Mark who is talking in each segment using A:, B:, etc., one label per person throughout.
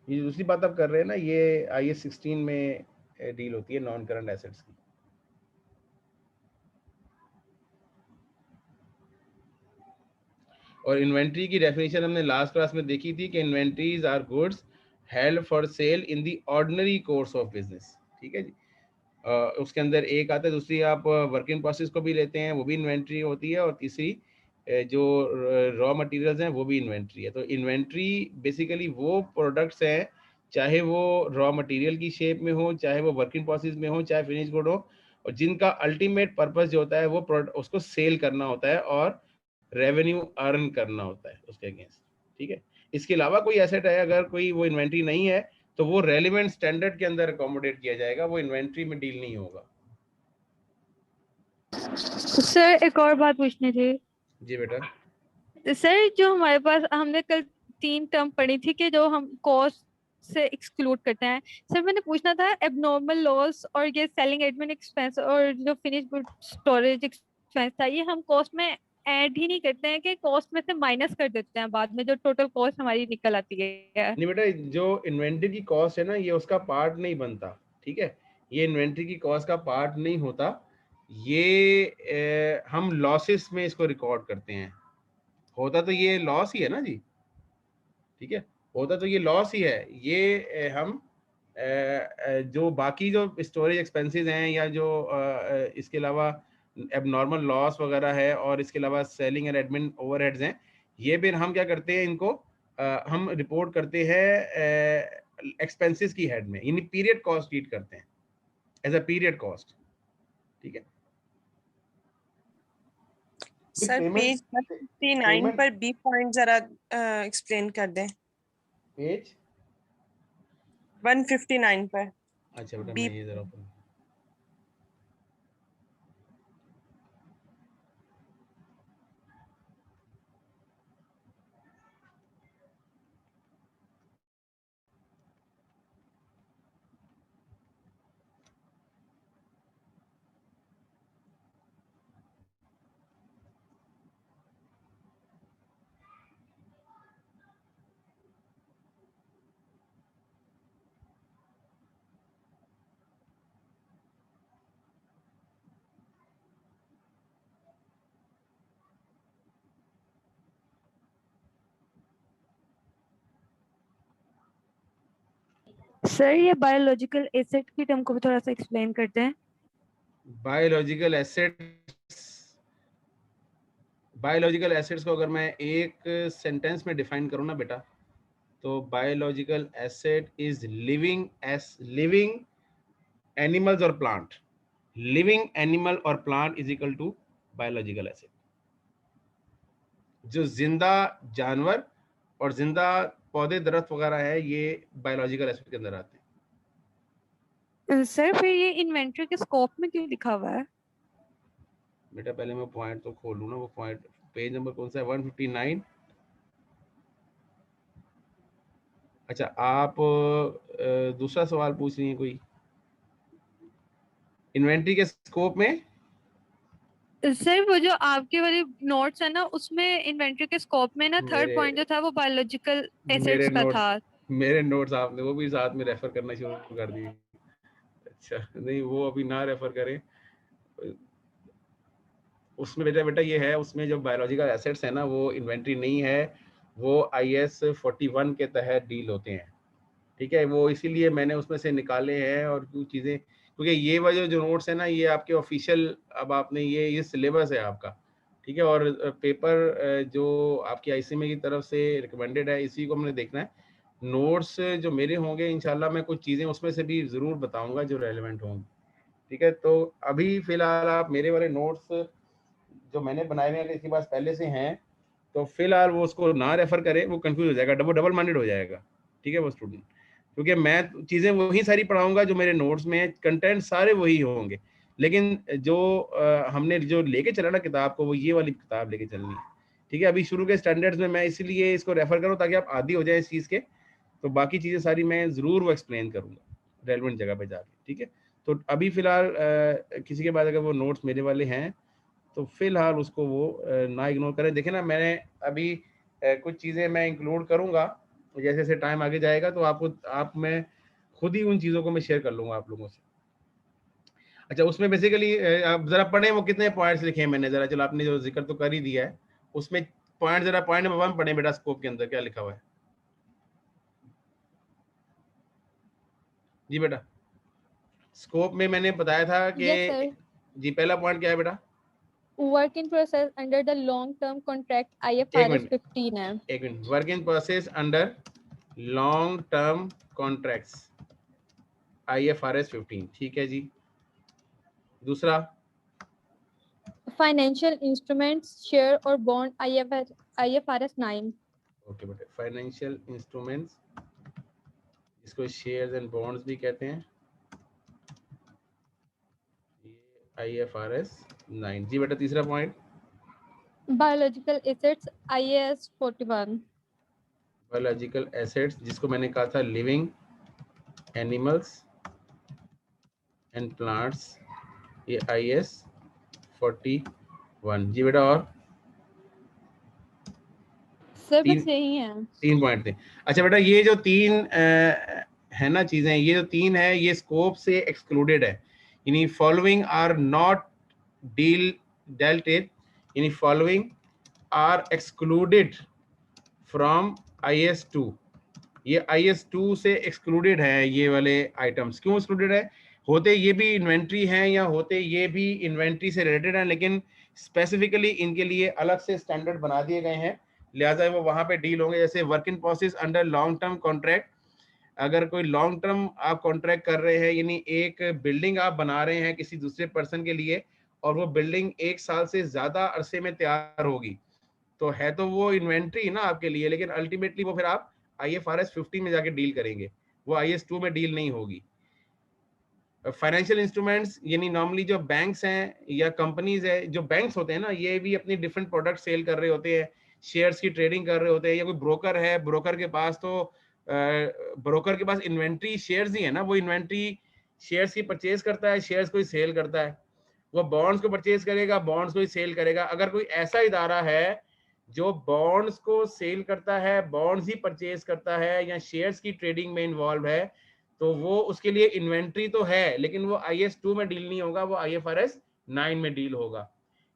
A: ये दूसरी बात आप कर रहे हैं ना, ये IAS 16 में डील होती है नॉन करंट एसेट्स की। और इन्वेंट्री की डेफिनेशन हमने लास्ट क्लास में देखी थी कि inventories are goods held for sale in the ordinary course of business. ठीक है जी। उसके अंदर एक आता है, दूसरी आप वर्क इन प्रोसेस को भी लेते हैं, वो भी इन्वेंट्री होती है, और तीसरी जो रॉ मटेरियल्स हैं वो भी इन्वेंट्री है। तो इन्वेंट्री बेसिकली वो प्रोडक्ट्स हैं, चाहे वो रॉ मटेरियल की शेप में हो, चाहे वो वर्क इन प्रोसेस में हो, चाहे फिनिश गुड हो, और जिनका अल्टीमेट पर्पस जो होता है वो उसको सेल करना होता है और रेवेन्यू अर्न करना होता है उसके अगेंस्ट। ठीक है। इसके अलावा कोई एसेट है, अगर कोई वो इन्वेंट्री नहीं है, तो वो रेलिवेंट स्टैंडर्ड के अंदर अकोमोडेट किया जाएगा, वो इन्वेंट्री में डील नहीं होगा।
B: सर एक और बात पूछनी थी।
A: जी बेटा।
B: सर जो हमारे पास हमने कल 3 टर्म पढ़ी थी कि जो हम कॉस्ट से एक्सक्लूड करते हैं, सर मैंने पूछना था एबनॉर्मल लॉस और ये सेलिंग एडमिन एक्सपेंस और जो फिनिश गुड स्टोरेज एक्सपेंस था, ये हम कॉस्ट में ऐड ही नहीं करते हैं कि कॉस्ट में से माइनस कर देते हैं बाद में जो टोटल कॉस्ट हमारी निकल आती है?
A: नहीं बेटा, जो इन्वेंट्री की कॉस्ट है ना, ये उसका पार्ट नहीं बनता। ठीक है, ये इन्वेंट्री की कॉस्ट का पार्ट नहीं होता, ये हम लॉसेस में इसको रिकॉर्ड करते हैं। होता तो ये लॉस ही है ना जी। ठीक है, होता तो ये लॉस ही है। ये हम जो बाकी जो स्टोरेज एक्सपेंसेस हैं, या जो इसके अलावा एबनॉर्मल लॉस वगैरह है, और इसके अलावा सेलिंग एंड एडमिन ओवरहेड्स हैं, ये फिर हम क्या करते हैं, इनको हम रिपोर्ट करते हैं एक्सपेंसेस की हेड में, यानी पीरियड कॉस्ट ट्रीट करते हैं एज अ पीरियड कॉस्ट। ठीक है
C: सर पेज 159 पर बी पॉइंट जरा एक्सप्लेन कर दें।
A: पेज
C: 159 पर।
A: अच्छा बेटा,
C: बी
A: मैं ये जरा
B: सर ये बायोलॉजिकल एसेट की टर्म को भी थोड़ा सा एक्सप्लेन करते हैं।
A: बायोलॉजिकल एसेट्स को अगर मैं एक सेंटेंस में डिफाइन करूं ना बेटा, तो biological asset is living animals और प्लांट। लिविंग एनिमल और plant is equal to biological asset. जो जिंदा जानवर और जिंदा पौधे दरख्त वगैरह है, ये बायोलॉजिकल एसेट के अंदर आते हैं।
B: सर फिर ये इन्वेंट्री के स्कोप में क्यों लिखा हुआ है?
A: बेटा पहले मैं पॉइंट तो खोल लूँ ना, वो पॉइंट पेज नंबर कौन सा है? 159। अच्छा, आप दूसरा सवाल पूछ रही हैं कोई इन्वेंट्री के स्कोप में?
B: सर वो जो आपके वाले नोट्स है ना, उसमें इन्वेंट्री के स्कोप में ना थर्ड पॉइंट जो था वो बायोलॉजिकल एसेट्स का था।
A: मेरे नोट्स आपने वो भी साथ में रेफर करना शुरू कर दी। अच्छा नहीं, वो अभी ना रेफर करें। उसमें बेटा ये है, उसमें जो बायोलॉजिकल एसेट्स है ना, वो इन्वेंट्री नहीं है, वो IAS 41 के तहत डील होते हैं। ठीक है, वो इसीलिए मैंने उसमें से निकाले हैं, और कुछ चीज़ें, क्योंकि ये वाले जो नोट्स है ना, ये आपके ऑफिशियल, अब आपने ये सिलेबस है आपका। ठीक है, और पेपर जो आपकी ICMA की तरफ से रिकमेंडेड है, इसी को हमने देखना है। नोट्स जो मेरे होंगे, इंशाल्लाह मैं कुछ चीज़ें उसमें से भी ज़रूर बताऊंगा जो रेलेवेंट होंगी। ठीक है, तो अभी फिलहाल आप मेरे वाले नोट्स जो मैंने बनाए हुए हैं, अगर इसके पास पहले से हैं, तो फिलहाल वो उसको ना रेफर करे, वो कंफ्यूज हो जाएगा, डबल माइंडेड हो जाएगा। ठीक है वो स्टूडेंट, क्योंकि मैं चीज़ें वही सारी पढ़ाऊंगा जो मेरे नोट्स में है, कंटेंट सारे वही होंगे, लेकिन जो हमने जो लेके चला ना किताब को, वो ये वाली किताब लेके चलनी है। ठीक है, अभी शुरू के स्टैंडर्ड्स में मैं इसीलिए इसको रेफर करूँ ताकि आप आदी हो जाए इस चीज़ के, तो बाकी चीज़ें सारी मैं ज़रूर वो एक्सप्लेन करूँगा रेलिवेंट जगह पे जाके। ठीक है, तो अभी फिलहाल किसी के पास अगर वो नोट्स मेरे वाले हैं, तो फिलहाल उसको वो ना इग्नोर करें। देखें ना, मैंने अभी कुछ चीज़ें मैं इंक्लूड करूँगा जैसे जैसे टाइम आगे जाएगा तो आप मैं खुद ही उन चीज़ों को मैं शेयर कर लूँगा आप लोगों से। अच्छा, उसमें बेसिकली आप ज़रा पढ़ें वो कितने पॉइंट्स लिखे हैं मैंने, ज़रा चलो आपने जो ज़िक्र तो कर ही दिया है, उसमें पॉइंट ज़रा पॉइंट नंबर 1 पढ़ें बेटा, स्कोप के अंदर क्या लिखा हुआ है। जी बेटा, स्कोप में मैंने बताया था कि
B: Yes, sir.
A: जी पहला पॉइंट क्या है बेटा?
B: Work in process under the long-term contract
A: एक
B: IFRS
A: मिनट
B: 15 है।
A: एक minute, work in process under long term contracts IFRS 15, ठीक है जी। दूसरा
B: Financial instruments, share or bond IFRS 9।
A: Okay बेटा, फाइनेंशियल इंस्ट्रूमेंट्स, इसको शेयर्स एंड बॉन्ड्स भी कहते हैं, ये IFRS 9 जी बेटा। तीसरा point
B: Biological assets IAS 41।
A: Biological assets, जिसको मैंने कहा था लिविंग एनिमल्स एंड प्लांट्स, ये IS 41 जी बेटा। और
B: सर
A: तीन
B: बस यही है।
A: 3 पॉइंट थे। अच्छा बेटा, ये जो 3 है ना चीजें, ये जो 3 है ये स्कोप से एक्सक्लूडेड है, यानी following are not dealt with, यानी following are excluded from IS2। ये IS2 से एक्सक्लूडेड है ये वाले आइटम्स। क्यों एक्सक्लूडेड है? होते ये भी इन्वेंट्री हैं या होते ये भी इन्वेंट्री से रिलेटेड हैं, लेकिन स्पेसिफिकली इनके लिए अलग से स्टैंडर्ड बना दिए गए हैं, लिहाजा वो वहां पे डील होंगे। जैसे work in process under long term contract, अगर कोई लॉन्ग टर्म आप कॉन्ट्रैक्ट कर रहे हैं, यानी एक बिल्डिंग आप बना रहे हैं किसी दूसरे पर्सन के लिए, और वो बिल्डिंग 1 साल से ज्यादा अरसे में तैयार होगी, तो है तो वो इन्वेंट्री ना आपके लिए, लेकिन अल्टीमेटली वो फिर आप IFRS 15 में जाके डील करेंगे, वो IS2 में डील नहीं होगी। फाइनेंशियल इंस्ट्रूमेंट्स यानी नॉर्मली जो बैंक्स हैं या कंपनीज है, जो बैंक्स होते हैं ना, ये भी अपनी डिफरेंट प्रोडक्ट सेल कर रहे होते हैं, शेयर्स की ट्रेडिंग कर रहे होते हैं, या कोई ब्रोकर है, ब्रोकर के पास तो ब्रोकर के पास इन्वेंट्री शेयर्स ही है ना, वो इन्वेंट्री शेयर्स की परचेज करता है, शेयर्स को ही सेल करता है। वो बॉन्ड्स को परचेज करेगा, बॉन्ड्स को ही सेल करेगा। अगर कोई ऐसा इदारा है जो बॉन्ड्स को सेल करता है, बॉन्ड्स ही परचेज करता है, या शेयर्स की ट्रेडिंग में इन्वॉल्व है, तो वो उसके लिए इन्वेंट्री तो है, लेकिन वो IS2 में डील नहीं होगा, वो IFRS 9 में डील होगा।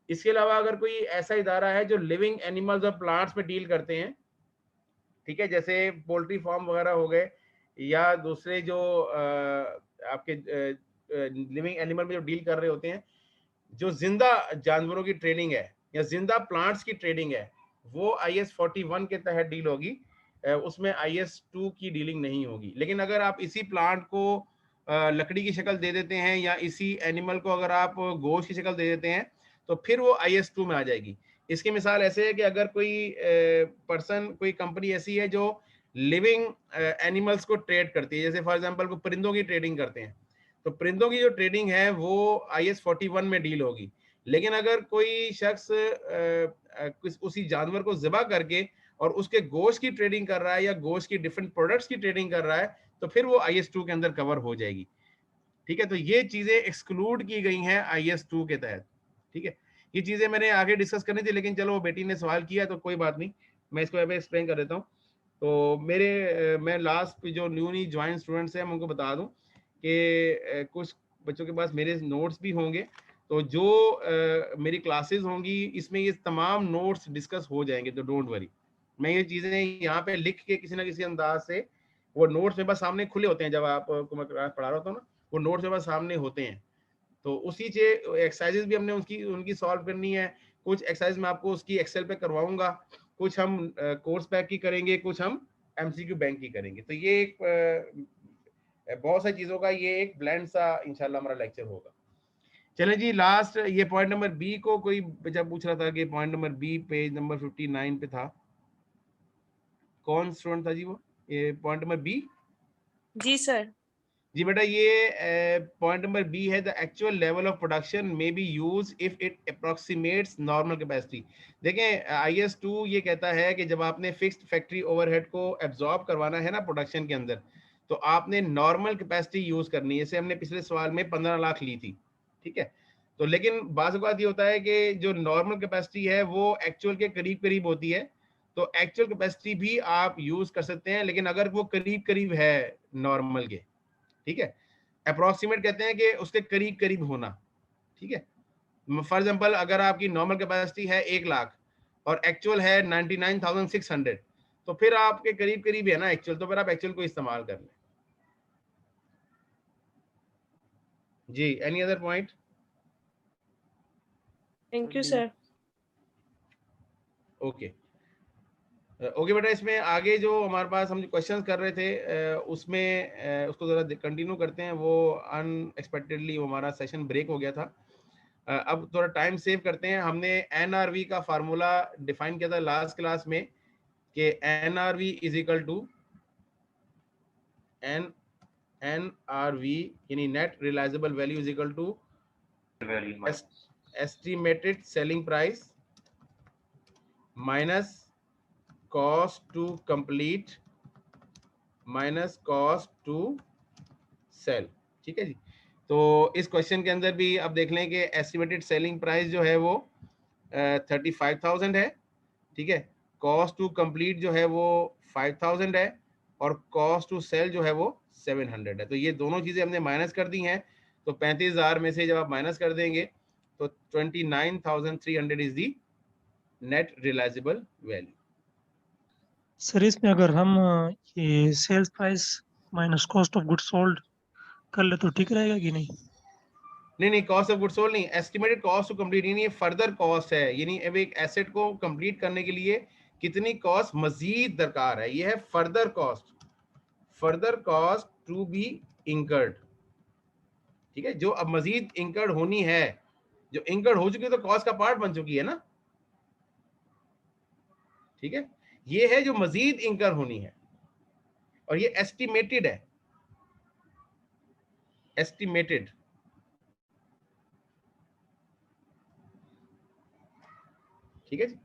A: इसके अलावा अगर कोई ऐसा इदारा है जो लिविंग एनिमल्स और प्लांट्स में डील करते हैं, ठीक है, जैसे पोल्ट्री फार्म वगैरह हो गए, या दूसरे जो आपके लिविंग एनिमल में जो डील कर रहे होते हैं, जो जिंदा जानवरों की ट्रेडिंग है या जिंदा प्लांट्स की ट्रेडिंग है, वो IS 41 के तहत डील होगी, उसमें IS2 की डीलिंग नहीं होगी। लेकिन अगर आप इसी प्लांट को लकड़ी की शक्ल दे देते हैं, या इसी एनिमल को अगर आप गोश्त की शक्ल दे देते हैं, तो फिर वो IS2 में आ जाएगी। इसकी मिसाल ऐसे है कि अगर कोई पर्सन, कोई कंपनी ऐसी है जो लिविंग एनिमल्स को ट्रेड करती है, जैसे फॉर एग्जांपल को परिंदों की ट्रेडिंग करते हैं, तो परिंदों की जो ट्रेडिंग है वो IS 41 में डील होगी। लेकिन अगर कोई शख्स उसी जानवर को ज़िबा करके और उसके गोश्त की ट्रेडिंग कर रहा है, या गोश्त की डिफरेंट प्रोडक्ट्स की ट्रेडिंग कर रहा है, तो फिर वो IS2 के अंदर कवर हो जाएगी। ठीक है, तो ये चीजें एक्सक्लूड की गई हैं IS2 के तहत। ठीक है, ये चीजें मैंने आगे डिस्कस करनी थी, लेकिन चलो बेटी ने सवाल किया तो कोई बात नहीं, मैं इसको अभी एक्सप्लेन कर देता हूँ। तो मैं लास्ट जो न्यूली ज्वाइन स्टूडेंट्स हैं, मैं उनको बता दूं कि कुछ बच्चों के पास मेरे नोट्स भी होंगे, तो जो मेरी क्लासेस होंगी इसमें ये तमाम नोट्स डिस्कस हो जाएंगे, तो डोंट वरी। मैं ये चीज़ें यहाँ पे लिख के किसी ना किसी अंदाज से, वो नोट्स मेरे पास सामने खुले होते हैं जब आपको मैं क्लास पढ़ा रहा होता हूँ ना, वो नोट्स मेरे पास सामने होते हैं, तो उसी से एक्सरसाइजेज भी हमने उनकी सॉल्व करनी है। कुछ एक्सरसाइज मैं आपको उसकी एक्सेल पे करवाऊंगा, कुछ हम कोर्स पैक की करेंगे, कुछ हम MCQ बैंक की करेंगे। तो ये एक बहुत सारी चीज़ों का ये एक ब्लेंड सा इंशाल्लाह हमारा लेक्चर होगा। चलें जी, लास्ट ये पॉइंट नंबर बी को कोई बच्चा पूछ रहा था कि point number B page number 59 पे था, कौन स्टूडेंट था जी वो, ये पॉइंट नंबर बी? जी सर। जी बेटा, ये पॉइंट नंबर बी है, the actual level of production may be used if it approximates normal capacity. देखें, IS2 ये कहता है कि जब आपने फिक्स्ड फैक्ट्री ओवरहेड को एब्जॉर्ब करवाना है ना प्रोडक्शन के अंदर, तो आपने नॉर्मल कैपेसिटी यूज करनी है। जैसे हमने पिछले सवाल में 15 लाख ली थी, ठीक है, तो लेकिन बात ये होता है कि जो नॉर्मल कैपेसिटी है वो एक्चुअल के करीब करीब होती है, तो एक्चुअल कैपेसिटी भी आप यूज कर सकते हैं, लेकिन अगर वो करीब करीब है नॉर्मल के, ठीक है, अप्रोक्सीमेट कहते हैं कि उसके करीब करीब होना, ठीक है। फॉर एग्जांपल अगर आपकी नॉर्मल कैपेसिटी है 1 लाख और एक्चुअल है 99,600, तो फिर आपके करीब करीब है ना एक्चुअल, तो फिर आप एक्चुअल को इस्तेमाल कर लें। जी, any other point?
C: Thank you sir.
A: Okay okay बेटा, इसमें आगे जो हमारे पास हम जो क्वेश्चन कर रहे थे उसमें उसको जरा कंटिन्यू करते हैं। वो अनएक्सपेक्टेडली हमारा सेशन ब्रेक हो गया था। अब थोड़ा टाइम सेव करते हैं। हमने एनआरवी का फार्मूला डिफाइन किया था लास्ट क्लास में कि NRV is equal to NRV यानी net realisable value is equal to estimated selling price minus cost to complete minus cost to sell, ठीक है जी। तो इस क्वेश्चन के अंदर भी अब देख लें कि एस्टिमेटेड सेलिंग प्राइस जो है वो 35,000 है, ठीक है। कॉस्ट टू कंप्लीट जो है वो 5,000 है और कॉस्ट टू सेल जो है वो 700 है। तो ये दोनों चीजें हमने माइनस कर दी हैं। तो 35,000 में से जब आप माइनस कर देंगे तो 29,300 is the net realisable value.
D: Sir इसमें अगर हम ये sales price minus cost of goods sold कर ले तो ठीक रहेगा कि नहीं?
A: नहीं, कॉस्ट ऑफ गुड्स सोल्ड नहीं, एस्टिमेटेड कॉस्ट टू कंप्लीट, यानी ये फर्दर कॉस्ट है, यानी अब एक एसेट को कंप्लीट करने के लिए कितनी कॉस्ट मजीद दरकार है, ये है further cost to be incurred, ठीक है। जो अब मजीद इंकर्ड होनी है, जो इंकर्ड हो चुकी है तो कॉस्ट का पार्ट बन चुकी है ना, ठीक है। ये है जो मजीद इंकर होनी है और ये एस्टिमेटेड है, एस्टिमेटेड, ठीक है जी।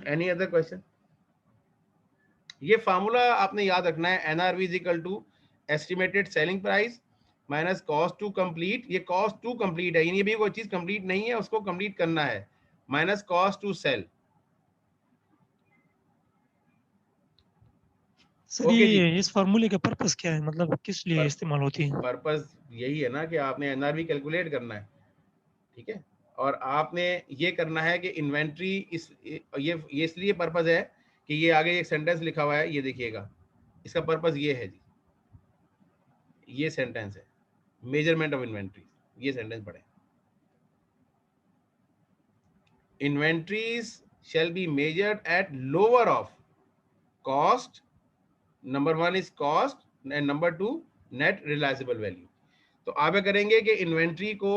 A: Any other question? ये फार्मूला आपने याद रखना है, NRV is equal to estimated selling price minus cost to complete. ये कॉस्ट टू कंप्लीट है, यानी भी कोई चीज कंप्लीट नहीं है उसको कंप्लीट करना है, minus cost to sell.
D: Sir ये इस फार्मूले का पर्पस क्या है, मतलब किस लिए इस्तेमाल होती है?
A: पर्पस यही है ना कि आपने एनआरवी कैलकुलेट करना है, ठीक है। और आपने ये करना है कि इन्वेंट्री ये इसलिए पर्पस है कि ये आगे एक सेंटेंस लिखा हुआ है, ये देखिएगा, इसका पर्पस ये है जी, ये सेंटेंस है, मेजरमेंट ऑफ इन्वेंट्री। ये सेंटेंस पढ़े, inventories shall be measured at lower of cost, number 1 is cost and number 2 net realizable value। तो आप क्या करेंगे कि इन्वेंट्री को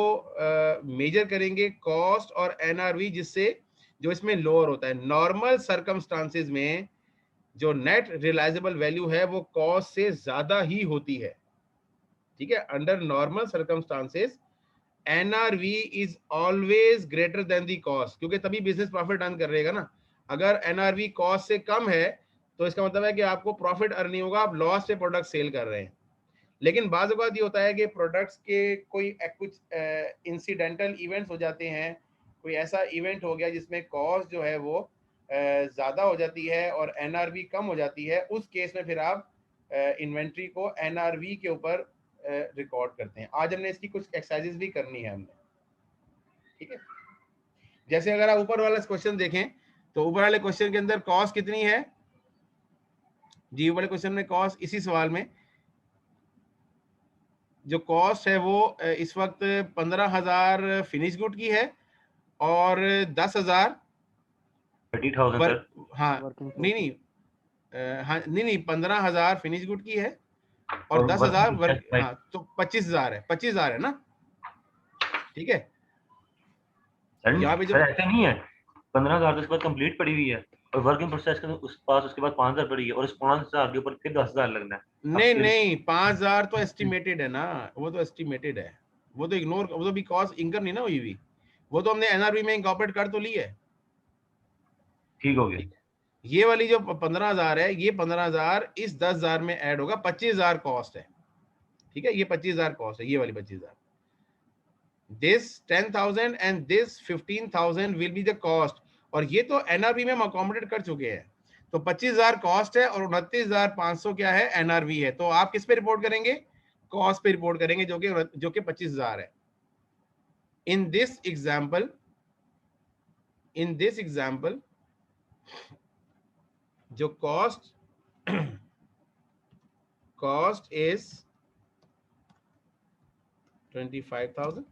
A: मेजर करेंगे कॉस्ट और एनआरवी, जिससे जो इसमें लोअर होता है। नॉर्मल सर्कमस्टांसेस में जो नेट रिलायजेबल वैल्यू है वो कॉस्ट से ज्यादा ही होती है, ठीक है। Under normal circumstances NRV is always greater than the cost, क्योंकि तभी बिजनेस प्रॉफिट अर्न कर रहेगा ना। अगर एनआरवी कॉस्ट से कम है तो इसका मतलब है कि आपको प्रॉफिट अर्न नहीं होगा, आप लॉस से प्रोडक्ट सेल कर रहे हैं। लेकिन बाज़ औक़ात ये होता है कि प्रोडक्ट्स के कोई कुछ इंसिडेंटल इवेंट्स हो जाते हैं, कोई ऐसा इवेंट हो गया जिसमें कॉस्ट जो है वो ज़्यादा हो जाती है और एनआरवी कम हो जाती है। उस केस में फिर आप इन्वेंट्री को एनआरवी के ऊपर रिकॉर्ड करते हैं। आज हमने इसकी कुछ एक्सरसाइजेस भी करनी है हमने, ठीक है। जैसे अगर आप ऊपर वाला क्वेश्चन देखें तो ऊपर वाले क्वेश्चन के अंदर कॉस्ट कितनी है जी? ऊपर वाले क्वेश्चन में कॉस्ट, इसी सवाल में जो कॉस्ट है वो इस वक्त 15,000 फिनिश गुड की है और 10,000 हाँ नहीं हाँ नहीं 15,000 फिनिश गुड की है और 10,000 वर्क, हाँ तो 25,000 है, 25,000 है ना, ठीक है। यहाँ पे जो
E: ऐसे नहीं है, 15,000 उसके बाद कंप्लीट पड़ी हुई है और वर्क इन प्रोसेस के उस पास उसके बाद 5,000 पड़ी है और उस 5,000 के ऊपर फिर 10,000 लगना है।
A: नहीं 5,000 तो एस्टिमेटेड है ना, वो तो एस्टिमेटेड है, वो तो इग्नोर, वो तो भी कॉस्ट इनकम नहीं ना हुई हुई, वो तो हमने एनआरवी में इंकॉर्पोरेट कर तो ली है,
E: ठीक हो गया।
A: ये वाली जो 15,000 है, ये 15,000 इस 10,000 में ऐड होगा, 25,000 कॉस्ट है, ठीक है। ये 25,000 कॉस्ट है, ये वाली 25,000 this 10,000 and this 15,000 will be the cost, और ये तो एनआरवी में हम अकोमोडेट कर चुके हैं। तो 25,000 कॉस्ट है और 29,500 क्या है, एनआरवी है। तो आप किस पे रिपोर्ट करेंगे, कॉस्ट पे रिपोर्ट करेंगे, जो कि 25,000 है। इन दिस एग्जाम्पल जो कॉस्ट इज 25,000,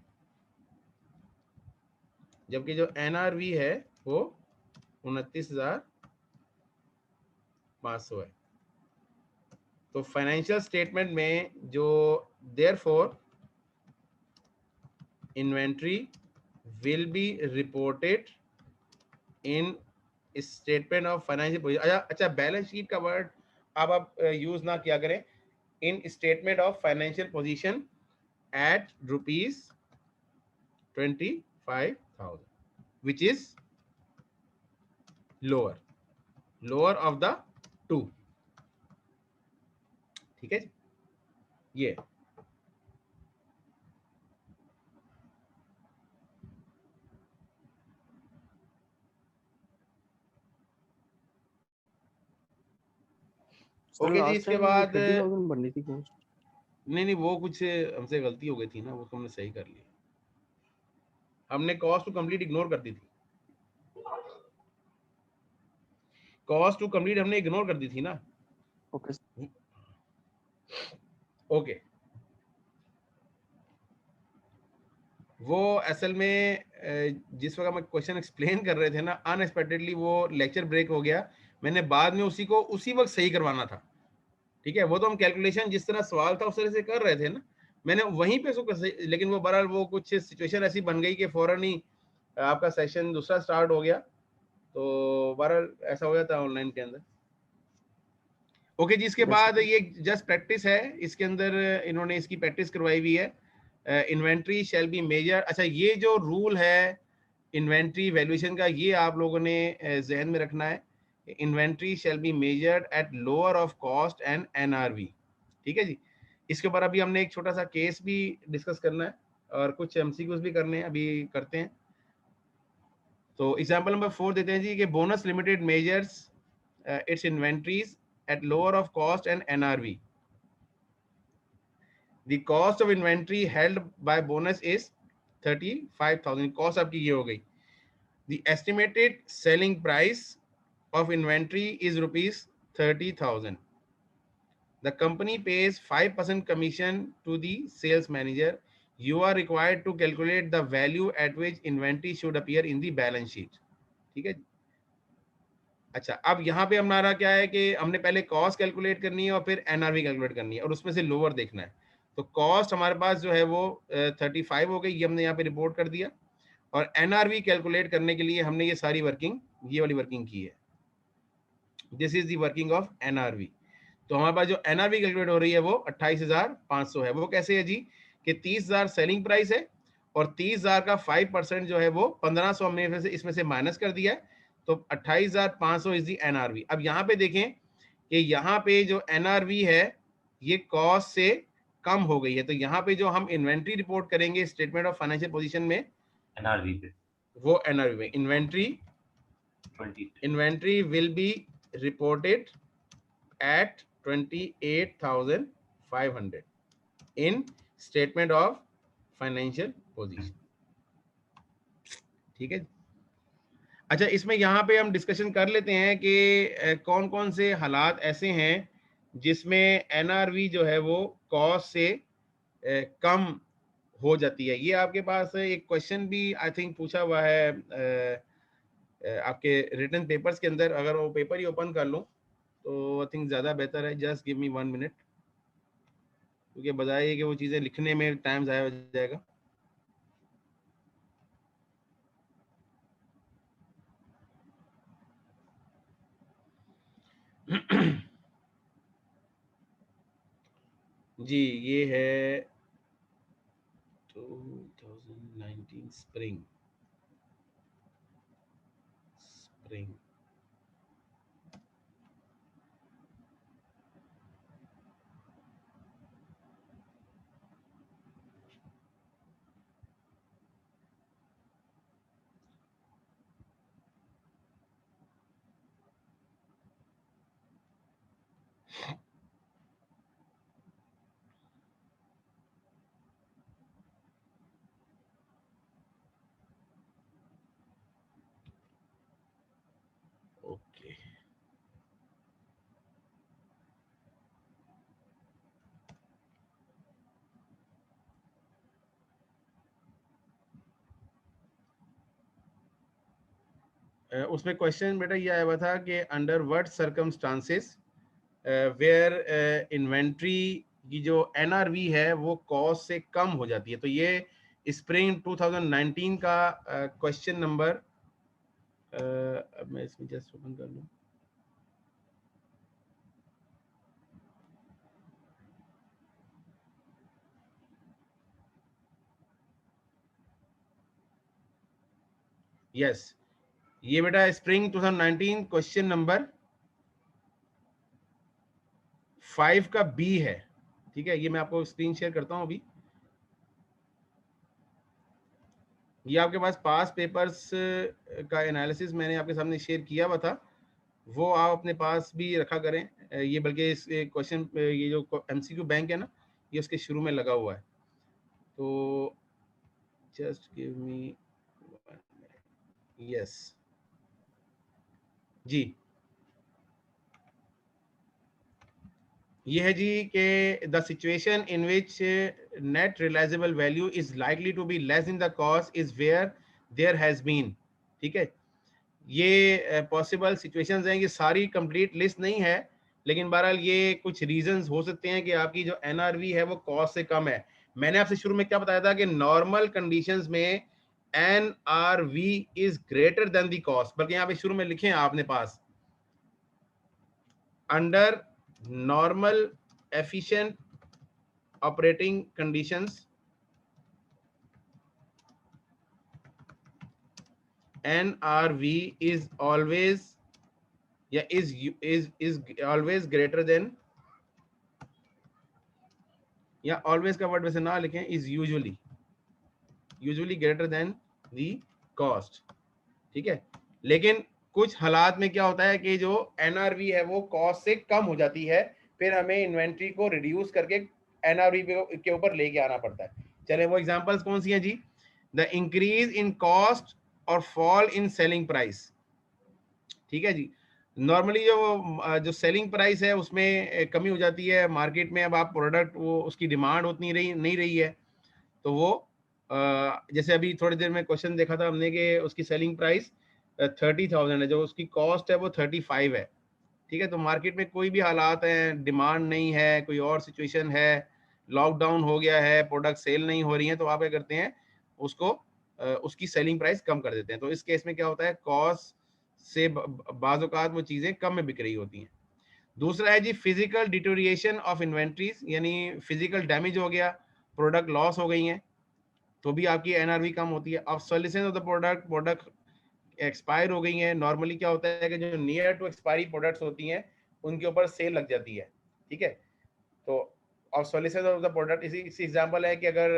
A: जबकि जो एनआरवी है वो 29,500 है। तो फाइनेंशियल स्टेटमेंट में जो therefore inventory will be reported in statement of financial position. अच्छा, बैलेंस शीट का वर्ड आप यूज ना किया करें। In statement of financial position at ₹25,000 which is lower of the two। ठीक है, ये ओके जी। इसके बाद
F: 30,000 बननी थी कॉस्ट।
A: नहीं, वो कुछ हमसे गलती हो गई थी ना, वो तो हमने सही कर लिया। हमने कॉस्ट टू कंप्लीट इग्नोर कर दी थी, कॉस्ट टू कंप्लीट हमने इग्नोर कर दी थी ना।
F: ओके
A: ओके, वो असल में जिस वक्त हम क्वेश्चन एक्सप्लेन कर रहे थे ना, अनएक्सपेक्टेडली वो लेक्चर ब्रेक हो गया। मैंने बाद में उसी वक्त सही करवाना था। ठीक है, वो तो हम कैलकुलेशन जिस तरह सवाल था उस तरह से कर रहे थे ना, मैंने वहीं पे उसको लेकिन वो बहरहाल वो कुछ सिचुएशन ऐसी बन गई कि फौरन ही आपका सेशन दूसरा स्टार्ट हो गया। तो बहरहाल ऐसा हो जाता है ऑनलाइन के अंदर। ओके जी। इसके बाद ये जस्ट प्रैक्टिस है, इसके अंदर इन्होंने इसकी प्रैक्टिस करवाई हुई है। Inventory shall be measure. अच्छा, ये जो रूल है इन्वेंट्री वैल्यूएशन का, ये आप लोगों ने जहन में रखना है। Inventory shall be measured at lower of cost and NRV. ठीक है जी। इसके ऊपर अभी हमने एक छोटा सा केस भी डिस्कस करना है और कुछ एमसीक्यूज भी करने हैं, अभी करते हैं। तो एग्जांपल नंबर 4 देते हैं जी कि bonus limited measures it's inventories at lower of cost and NRV. The cost of inventory held by bonus is 35,000. Cost आपकी ये हो गई। The estimated selling price of inventory is ₹30,000. The company pays 5% commission to the sales manager. You are required to calculate the value at which inventory should appear in the balance sheet. ठीक है। अच्छा, अब यहाँ पे हमारा क्या है कि हमने पहले कॉस्ट कैलकुलेट करनी है और फिर एनआरवी कैलकुलेट करनी है और उसमें से लोअर देखना है। तो कॉस्ट हमारे पास जो है वो 35 हो गई, ये हमने यहाँ पे रिपोर्ट कर दिया। और एनआरवी कैलकुलेट करने के लिए हमने ये सारी वर्किंग, ये वाली वर्किंग की है। This is the working of NRV. तो हमारे पास जो एनआरवी कैलकुलेट हो रही है वो 28,500 है। वो कैसे है जी कि 30,000 सेलिंग प्राइस है और 30,000 का 5% जो है वो 1,500 हमने इसमें से माइनस कर दिया है। तो 28,500 इज दी एनआरवी। अब यहाँ पे देखें कि यहाँ पे जो एनआरवी है ये कॉस्ट से कम हो गई है। तो यहाँ पे जो हम इन्वेंट्री रिपोर्ट करेंगे स्टेटमेंट ऑफ फाइनेंशियल पोजीशन में,
E: एनआरवी पे
A: वो एनआरवी में inventory will be reported at 28,500 in statement of financial position. ठीक है। अच्छा, इसमें यहाँ पे हम डिस्कशन कर लेते हैं कि कौन कौन से हालात ऐसे हैं जिसमें एनआरवी जो है वो कॉस्ट से कम हो जाती है। ये आपके पास एक क्वेश्चन भी आई थिंक पूछा हुआ है आपके रिटन पेपर्स के अंदर। अगर वो पेपर ही ओपन कर लूँ तो आई थिंक ज़्यादा बेहतर है। जस्ट गिव मी 1 मिनट, क्योंकि बजाय कि वो चीज़ें लिखने में टाइम ज़ाया हो जाएगा। जी, ये है 2019 स्प्रिंग। उसमें क्वेश्चन बेटा ये आया हुआ था कि under what circumstances were inventory की जो एनआरवी है वो कॉस्ट से कम हो जाती है। तो ये स्प्रिंग 2019 का क्वेश्चन नंबर, अब मैं इसमें जस्ट ओपन कर लूँ। यस, ये बेटा स्प्रिंग 2019 क्वेश्चन नंबर 5 का बी है। ठीक है, ये मैं आपको स्क्रीन शेयर करता हूँ अभी। ये आपके पास पास पेपर्स का एनालिसिस मैंने आपके सामने शेयर किया हुआ था, वो आप अपने पास भी रखा करें। ये बल्कि इस क्वेश्चन, ये जो एमसीक्यू बैंक है ना, ये उसके शुरू में लगा हुआ है। तो जस्ट गिव मी, यस जी, ये है जी कि the situation in which net realisable value is likely to be less in the cost is where there has been. ठीक है, ये पॉसिबल सिचुएशंस हैं, ये सारी कंप्लीट लिस्ट नहीं है, लेकिन बहरहाल ये कुछ रीजंस हो सकते हैं कि आपकी जो एनआरवी है वो कॉस्ट से कम है। मैंने आपसे शुरू में क्या बताया था कि नॉर्मल कंडीशंस में NRV is greater than the cost, बल्कि यहाँ पे शुरू में लिखे हैं आपने पास, under normal efficient operating conditions NRV is always, yeah, is always greater than, या always का वर्ड वैसे ना लिखें, is usually greater than the cost। ठीक है, लेकिन कुछ हालात में क्या होता है कि जो NRV है वो कॉस्ट से कम हो जाती है, फिर हमें इन्वेंट्री को रिड्यूस करके NRV के ऊपर लेके आना पड़ता है। चले वो एग्जांपल्स कौन सी हैं जी? द इंक्रीज इन कॉस्ट और फॉल इन सेलिंग प्राइस। ठीक है जी, नॉर्मली जो सेलिंग प्राइस है उसमें कमी हो जाती है मार्केट में। अब आप प्रोडक्ट, वो उसकी डिमांड उतनी नहीं रही है, तो वो जैसे अभी थोड़ी देर में क्वेश्चन देखा था हमने कि उसकी सेलिंग प्राइस 30,000 है, जो उसकी कॉस्ट है वो 35 है। ठीक है, तो मार्केट में कोई भी हालात हैं, डिमांड नहीं है, कोई और सिचुएशन है, लॉकडाउन हो गया है, प्रोडक्ट सेल नहीं हो रही है, तो आप क्या करते हैं, उसको उसकी सेलिंग प्राइस कम कर देते हैं। तो इस केस में क्या होता है, कॉस्ट से बाज़ औक़ात वो चीज़ें कम में बिक रही होती हैं। दूसरा है जी फिजिकल डिटोरिएशन ऑफ इन्वेंट्रीज, यानी फिजिकल डैमेज हो गया, प्रोडक्ट लॉस हो गई हैं, तो भी आपकी एनआरवी कम होती है। Obsolescence of the product expire हो गई हैं। नॉर्मली क्या होता है कि जो नियर टू एक्सपायरी प्रोडक्ट्स होती हैं उनके ऊपर सेल लग जाती है। ठीक है, तो ऑब्सोलेसेंस ऑफ द प्रोडक्ट इसी एग्जांपल है कि अगर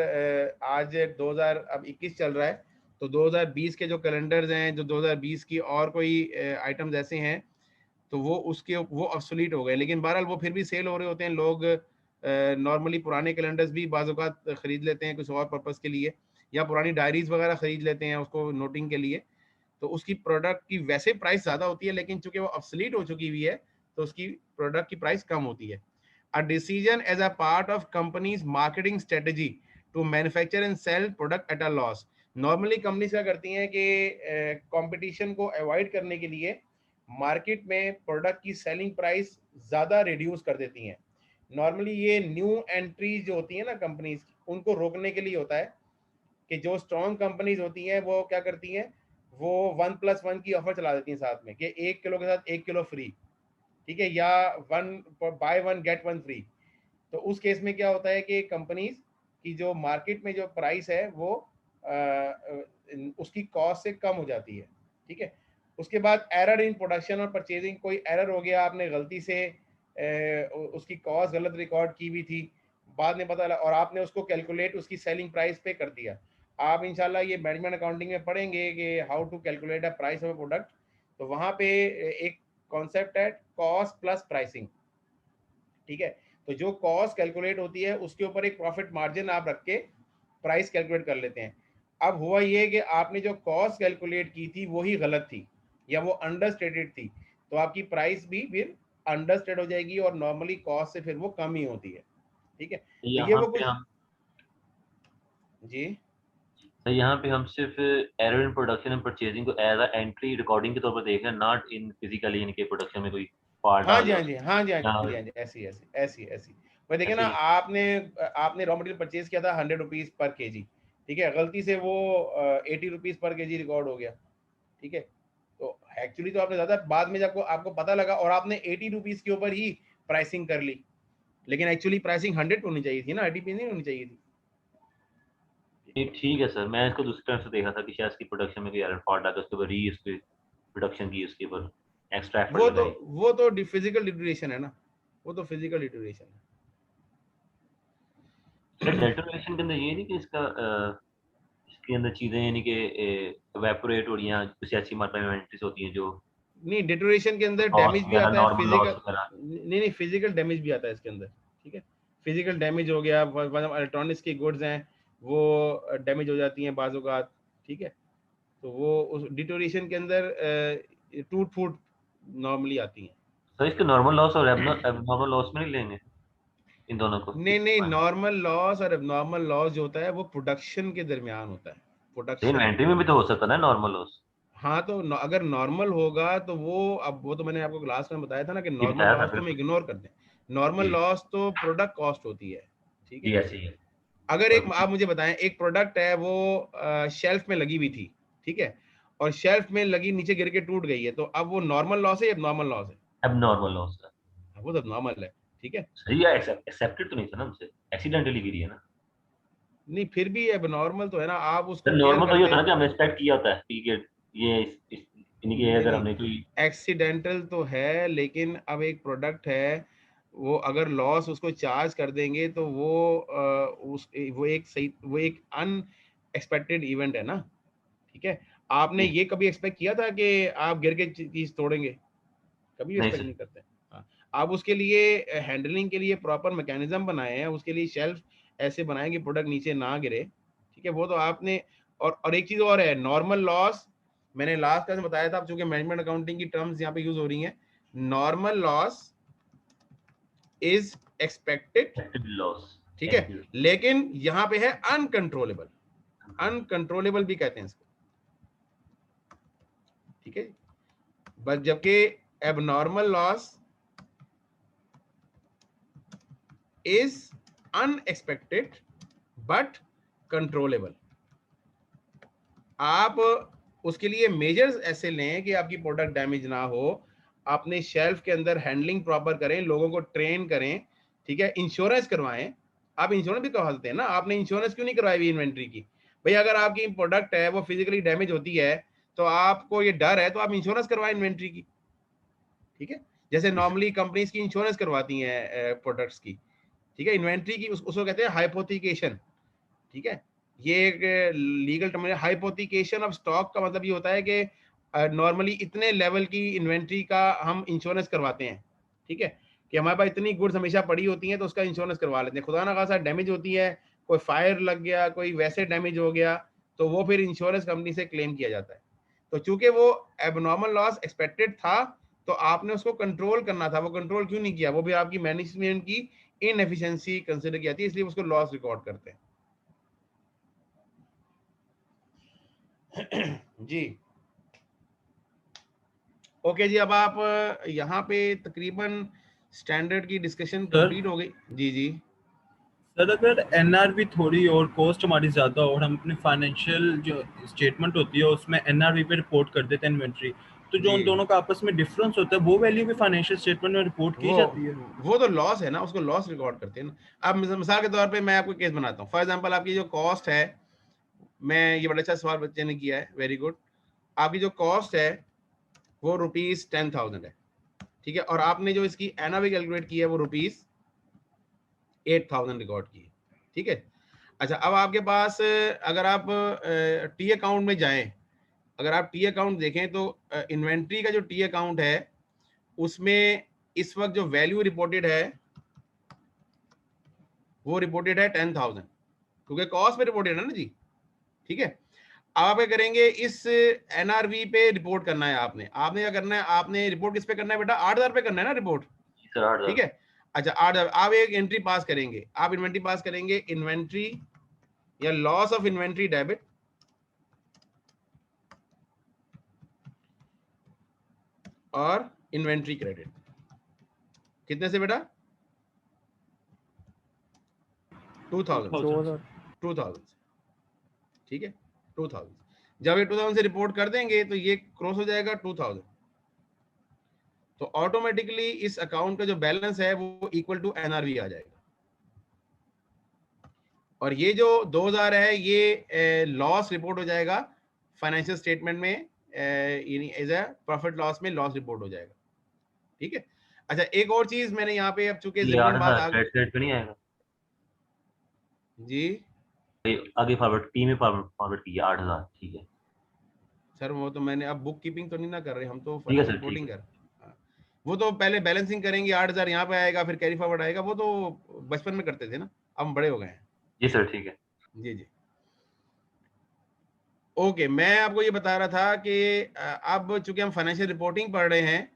A: आज 2021 चल रहा है, तो 2020 के जो कैलेंडर्स हैं, जो 2020 की और कोई आइटम्स ऐसे हैं, तो वो ऑब्सोलीट हो गए, लेकिन बहरहाल वो फिर भी सेल हो रहे होते हैं। लोग नॉर्मली पुराने कैलेंडर्स भी बाज़ औक़ात ख़रीद लेते हैं कुछ और पर्पज़ के लिए, या पुरानी डायरीज वगैरह ख़रीद लेते हैं उसको नोटिंग के लिए। तो उसकी प्रोडक्ट की वैसे प्राइस ज़्यादा होती है, लेकिन चूंकि वो ऑब्सोलीट हो चुकी हुई है, तो उसकी प्रोडक्ट की प्राइस कम होती है। A decision as a part of companies marketing strategy to manufacture and sell product at a loss. Normally companies क्या करती हैं कि कंपटीशन को अवॉइड करने के लिए मार्केट में प्रोडक्ट की सेलिंग प्राइस ज़्यादा रिड्यूस कर देती हैं। नॉर्मली ये न्यू एंट्रीज जो होती हैं ना कंपनीज, उनको रोकने के लिए होता है कि जो स्ट्रॉन्ग कंपनीज होती हैं वो क्या करती हैं, वो 1+1 की ऑफर चला देती हैं साथ में, कि 1 किलो के साथ 1 किलो फ्री। ठीक है, या 1 बाय 1 गेट 1 फ्री। तो उस केस में क्या होता है कि कंपनीज की जो मार्केट में जो प्राइस है वो उसकी कॉस्ट से कम हो जाती है। ठीक है, उसके बाद एरर इन प्रोडक्शन और परचेजिंग, कोई एरर हो गया, आपने गलती से उसकी कॉस्ट गलत रिकॉर्ड की हुई थी, बाद में पता लगा, और आपने उसको कैलकुलेट उसकी सेलिंग प्राइस पे कर दिया। आप इंशाल्लाह ये मैनेजमेंट अकाउंटिंग में पढ़ेंगे कि how to calculate a price of a product. तो वहाँ पे एक कॉन्सेप्ट है कॉस्ट प्लस प्राइसिंग। ठीक है, तो जो कॉस्ट कैलकुलेट होती है उसके ऊपर एक प्रॉफिट मार्जिन आप रख के प्राइस कैलकुलेट कर लेते हैं। अब हुआ ये कि आपने जो कॉस्ट कैलकुलेट की थी वही गलत थी, या वो अंडरस्टेटेड थी, तो आपकी प्राइस भी फिर अंडरस्टेट हो जाएगी, और नॉर्मली कॉस्ट से फिर वो कम ही होती है। ठीक है, तो ये वो कुछ
E: हम
A: जी
E: तो यहाँ पे हम सिर्फ error in production and purchasing को एज अ एंट्री रिकॉर्डिंग के तौर पर देख रहे हैं, नॉट इन फिजिकली इनके प्रोडक्शन में कोई पार्ट
A: हाँ
E: डाल
A: जी,
E: दिया
A: हाँ जी, हाँ जी, हाँ
E: यहाँ
A: जी, हाँ जी, ऐसी ऐसी ऐसी ऐसी भाई देखिए ना,
E: ऐसे ही।
A: आपने रॉ मटेरियल परचेज किया था 100 रुपीज पर केजी, ठीक है, गलती से वो 80 रुपीज पर केजी रिकॉर्ड हो गया, ठीक है, तो एक्चुअली तो आपने ज्यादा बाद में जब आपको पता लगा और आपने 80 रुपीज के ऊपर ही प्राइसिंग कर ली, लेकिन एक्चुअली प्राइसिंग 100 होनी चाहिए थी ना, 80 नहीं होनी चाहिए थी।
E: ठीक है सर, मैं इसको दूसरी तरफ से देखा था कि शायद इसकी प्रोडक्शन में कोई एरर फॉल्ट आता है, उसके ऊपर री उसकी प्रोडक्शन की, उसके ऊपर एक्स्ट्रा एफर्ट लगाई।
A: वो तो फिजिकल डिटोरेशन है ना, वो तो फिजिकल डिटोरेशन है।
E: सर डेटोरेशन के अंदर ये नहीं कि इसके अंदर चीजें यानी कि इवेपोरेट हो रही हैं, कुछ ऐसी मात्रा में इन्वेंटरीज होती हैं जो
A: नहीं, डिटोरेशन के अंदर
E: लॉस
A: डैमेज भी
E: वगैरह,
A: आता है,
E: नॉर्मल लॉस
A: फिजिकल
E: वगैरह।
A: नहीं फिजिकल डैमेज भी आता है इसके अंदर, ठीक है, फिजिकल डैमेज हो गया, इलेक्ट्रॉनिक्स की गुड्स हैं वो डैमेज हो जाती हैं बाज़ औक़ात, ठीक है, तो वो उस डिटोरेशन के अंदर टूट फूट नॉर्मली आती हैं।
E: सर इसके नॉर्मल लॉस और एबनॉर्मल लॉस में नहीं लेंगे इन दोनों को?
A: नहीं, नॉर्मल लॉस और एबनॉर्मल लॉस जो होता है वो प्रोडक्शन के दरमियान होता है, प्रोडक्शन
E: इन्वेंटरी में भी तो हो सकता है ना नॉर्मल लॉस।
A: हाँ, तो अगर नॉर्मल होगा तो वो तो मैंने आपको क्लास में बताया था ना कि
E: ये
A: नॉर्मल
E: बताया था
A: लॉस तो हम
E: बिल्कुल।
A: इग्नोर करते हैं, नॉर्मल
E: जी
A: लॉस तो प्रोडक्ट कॉस्ट होती है, ठीक है।
E: जी ऐसे ही है।
A: अगर
E: और
A: आप मुझे बताएं, एक प्रोडक्ट है वो शेल्फ में लगी हुई थी, ठीक है, और शेल्फ में लगी नीचे गिर के टूट गई है, तो अब वो नॉर्मल लॉस है या नॉर्मल लॉस है?
E: एबनॉर्मल लॉस है।
A: वो तो नॉर्मल है, ठीक है।
E: सही है, एक्सेप्टेड तो नहीं था ना हमसे, एक्सीडेंटली गिरी है ना।
A: नहीं, फिर भी एबनॉर्मल तो है ना, आप उसको
E: सर
A: केयर
E: नॉर्मल तो ये
A: करते
E: होता है
A: हैं।
E: ना कि हमने एक्सपेक्ट किया होता है कि ये यानी कि अगर हमने कोई
A: एक्सीडेंटल तो है, लेकिन अब एक प्रोडक्ट है, वो अगर लॉस उसको चार्ज कर देंगे तो वो एक अनएक्सपेक्टेड इवेंट है ना, ठीक है। आपने ये कभी एक्सपेक्ट किया था कि आप गिर के चीज तोड़ेंगे? कभी
E: नहीं
A: एक्सपेक्ट
E: सर।
A: नहीं करते। हाँ, आप उसके लिए हैंडलिंग के लिए प्रॉपर मैकेनिज्म बनाए हैं, उसके लिए शेल्फ ऐसे बनाए कि प्रोडक्ट नीचे ना गिरे, ठीक है, वो तो आपने। और एक चीज और है, नॉर्मल लॉस, मैंने लास्ट क्लास में बताया था, चूंकि मैनेजमेंट अकाउंटिंग की टर्म्स यहाँ पे यूज हो रही हैं, normal loss is expected,
E: loss
A: ठीक है, लेकिन यहाँ पे है अनकंट्रोलेबल, अनकंट्रोलेबल भी कहते हैं इसको, ठीक है, बस जबकि abnormal loss is unexpected but controllable. आप उसके लिए मेजर्स ऐसे लें कि आपकी प्रोडक्ट डैमेज ना हो, अपने शेल्फ के अंदर हैंडलिंग प्रॉपर करें, लोगों को ट्रेन करें, ठीक है, इंश्योरेंस करवाएं। आप इंश्योरेंस भी करवा सकते हैं ना, आपने इंश्योरेंस क्यों नहीं करवाई हुई इन्वेंट्री की? भाई अगर आपकी प्रोडक्ट है वो फिजिकली डैमेज होती है तो आपको ये डर है, तो आप इंश्योरेंस करवाएं इन्वेंट्री की, ठीक है, जैसे नॉर्मली कंपनीज की इंश्योरेंस करवाती हैं प्रोडक्ट्स की, ठीक है। इन्वेंट्री की उसको कहते हैं हाइपोथिकेशन, ठीक है, ये एक लीगल टर्म है। हाइपोथिकेशन ऑफ स्टॉक का मतलब ये होता है कि नॉर्मली इतने लेवल की इन्वेंट्री का हम इंश्योरेंस करवाते हैं, ठीक है, कि हमारे पास इतनी गुड्स हमेशा पड़ी होती हैं तो उसका इंश्योरेंस करवा लेते हैं। खुदा ना खासा डैमेज होती है, कोई फायर लग गया, कोई वैसे डैमेज हो गया, तो वो फिर इंश्योरेंस कंपनी से क्लेम किया जाता है। तो चूंकि वो एबनॉर्मल लॉस एक्सपेक्टेड था तो आपने उसको कंट्रोल करना था, वो कंट्रोल क्यों नहीं किया? वो भी आपकी मैनेजमेंट की इनएफिशिएंसी कंसिडर की जाती है, इसलिए उसको लॉस रिकॉर्ड करते हैं। जी ओके जी, अब आप यहाँ पे तकरीबन स्टैंडर्ड की डिस्कशन कंप्लीट हो गई। जी जी
G: सर, अगर एनआरवी थोड़ी और कॉस्ट हमारी ज़्यादा हो और हम अपने फाइनेंशियल जो स्टेटमेंट होती है उसमें एनआरवी पे रिपोर्ट कर देते हैं इन्वेंट्री, तो जो उन दोनों का आपस में डिफरेंस होता है वो वैल्यू भी फाइनेंशियल स्टेटमेंट में रिपोर्ट की जाती है।
A: वो तो लॉस है ना, उसको लॉस रिकॉर्ड करते हैं ना। अब मिसाल के तौर पे मैं आपको केस बनाता हूँ, फॉर एग्जांपल आपकी जो कॉस्ट है, मैं ये बड़ा अच्छा सवाल बच्चे ने किया है, वेरी गुड। आपकी जो कॉस्ट है वो ₹10,000 है, ठीक है, और आपने जो इसकी एनआरवी कैलकुलेट की है वो ₹8,000 रिकॉर्ड की है, ठीक है। अच्छा, अब आपके पास अगर आप टी अकाउंट में जाएं, अगर आप टी अकाउंट देखें तो इन्वेंट्री का जो टी अकाउंट है उसमें इस वक्त जो वैल्यू रिपोर्टेड है वो रिपोर्टेड है 10,000, क्योंकि कॉस्ट पे रिपोर्टेड है ना जी, ठीक है। अब आप क्या करेंगे, इस एनआरवी पे रिपोर्ट करना है आपने क्या करना है, आपने रिपोर्ट किस पे करना है बेटा? 8,000 पे करना है ना रिपोर्ट, ठीक है। अच्छा 8,000, आप एक एंट्री पास करेंगे, आप इन्वेंट्री पास करेंगे, इन्वेंट्री या लॉस ऑफ इन्वेंट्री डेबिट, और इन्वेंट्री क्रेडिट। कितने से बेटा? 2000 से, ठीक है, 2000। जब ये 2000 से रिपोर्ट कर देंगे तो ये क्रॉस हो जाएगा 2000, तो ऑटोमेटिकली इस अकाउंट का जो बैलेंस है वो इक्वल टू एनआरवी आ जाएगा। और ये जो 2000 है ये लॉस रिपोर्ट हो जाएगा फाइनेंशियल स्टेटमेंट में, एज ए प्रॉफिट लॉस में लॉस रिपोर्ट हो जाएगा, ठीक है। अच्छा, एक और चीज मैंने यहाँ पे, अब चूंकि
E: ये
A: जरूरी बात
E: 8000 क्रेडिट पे नहीं आएगा
A: जी
E: आगे फॉरवर्ड टी में फॉरवर्ड किया 8000, ठीक है
A: सर, वो तो मैंने, अब बुक कीपिंग तो नहीं ना कर रहे हम, तो
E: ठीक है सर,
A: रिपोर्टिंग
E: ठीक
A: कर, हाँ। वो तो पहले बैलेंसिंग करेंगे, 8000 यहाँ पे आएगा, फिर कैरी फॉरवर्ड आएगा, वो तो बचपन में करते थे ना, अब हम बड़े हो गए हैं।
E: जी सर, ठीक है
A: जी जी, ओके। मैं आपको ये बता रहा था कि अब चूंकि हम फाइनेंशियल रिपोर्टिंग पढ़ रहे हैं,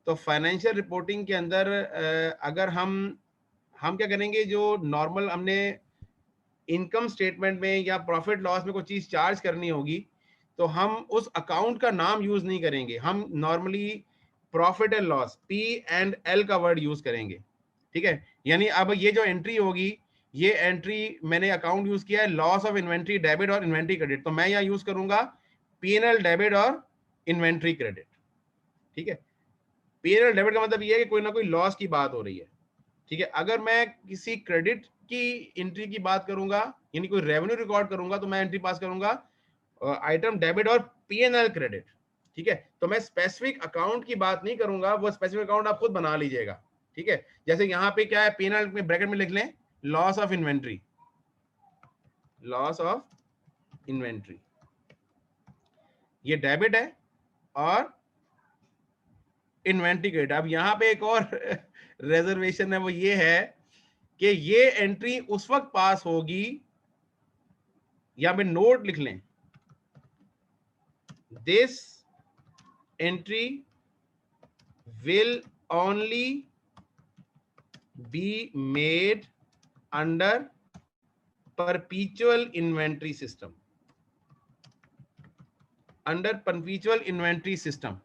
A: तो फाइनेंशियल रिपोर्टिंग के अंदर अगर हम क्या करेंगे, जो नॉर्मल हमने इनकम स्टेटमेंट में या प्रॉफिट लॉस में कोई चीज चार्ज करनी होगी, तो हम उस अकाउंट का नाम यूज नहीं करेंगे, हम normally profit and loss P&L का वर्ड यूज करेंगे, ठीक है। यानी अब ये जो एंट्री होगी, ये एंट्री मैंने अकाउंट यूज किया है लॉस ऑफ इन्वेंट्री डेबिट और इन्वेंट्री क्रेडिट, तो मैं यहाँ यूज करूंगा P&L डेबिट और इन्वेंट्री क्रेडिट, ठीक है। P&L डेबिट का मतलब ये है कि कोई ना कोई लॉस की बात हो रही है, ठीक है। अगर मैं किसी क्रेडिट की एंट्री की बात करूंगा, यानी कोई रेवेन्यू रिकॉर्ड करूंगा, तो मैं एंट्री पास करूंगा आइटम डेबिट और P&L क्रेडिट, ठीक है। तो मैं स्पेसिफिक अकाउंट की बात नहीं करूंगा, वो स्पेसिफिक अकाउंट आप खुद बना लीजिएगा, ठीक है। जैसे यहाँ पे क्या है, P&L में ब्रैकेट में लिख लें loss of inventory, loss of inventory, ये डेबिट है और इन्वेंट्री क्रेडिट। अब यहाँ पे एक और रिजर्वेशन है, वो ये है कि ये एंट्री उस वक्त पास होगी, या पे नोट लिख लें, this entry will only be made under परपीचुअल inventory system, under परपीचुअल inventory system.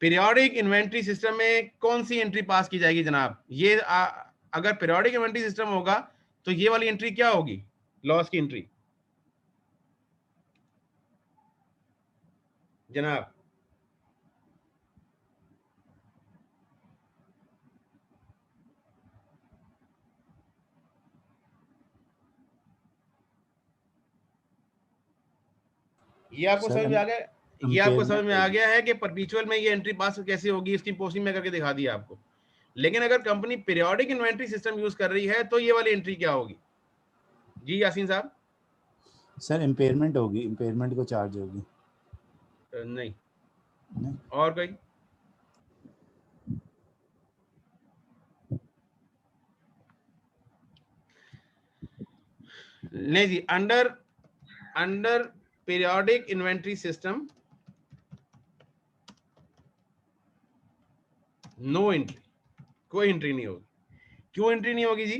A: Periodic inventory system में कौन सी एंट्री पास की जाएगी जनाब? ये अगर पीरियोडिक इन्वेंट्री सिस्टम होगा तो ये वाली एंट्री क्या होगी, लॉस की एंट्री जनाब? ये आपको समझ में आ गया? ये आपको समझ में आ गया है कि परपीचुअल में ये एंट्री पास कैसे होगी, इसकी पोस्टिंग में करके दिखा दिया आपको। लेकिन अगर company periodic inventory system use कर रही है तो ये वाली एंट्री क्या होगी? जी यासीन साहब।
H: सर इम्पेयरमेंट होगी, इम्पेयरमेंट को चार्ज होगी।
A: नहीं,
H: नहीं?
A: और कोई? नहीं जी, under periodic inventory system no entry, कोई एंट्री नहीं होगी। क्यों एंट्री नहीं होगी जी?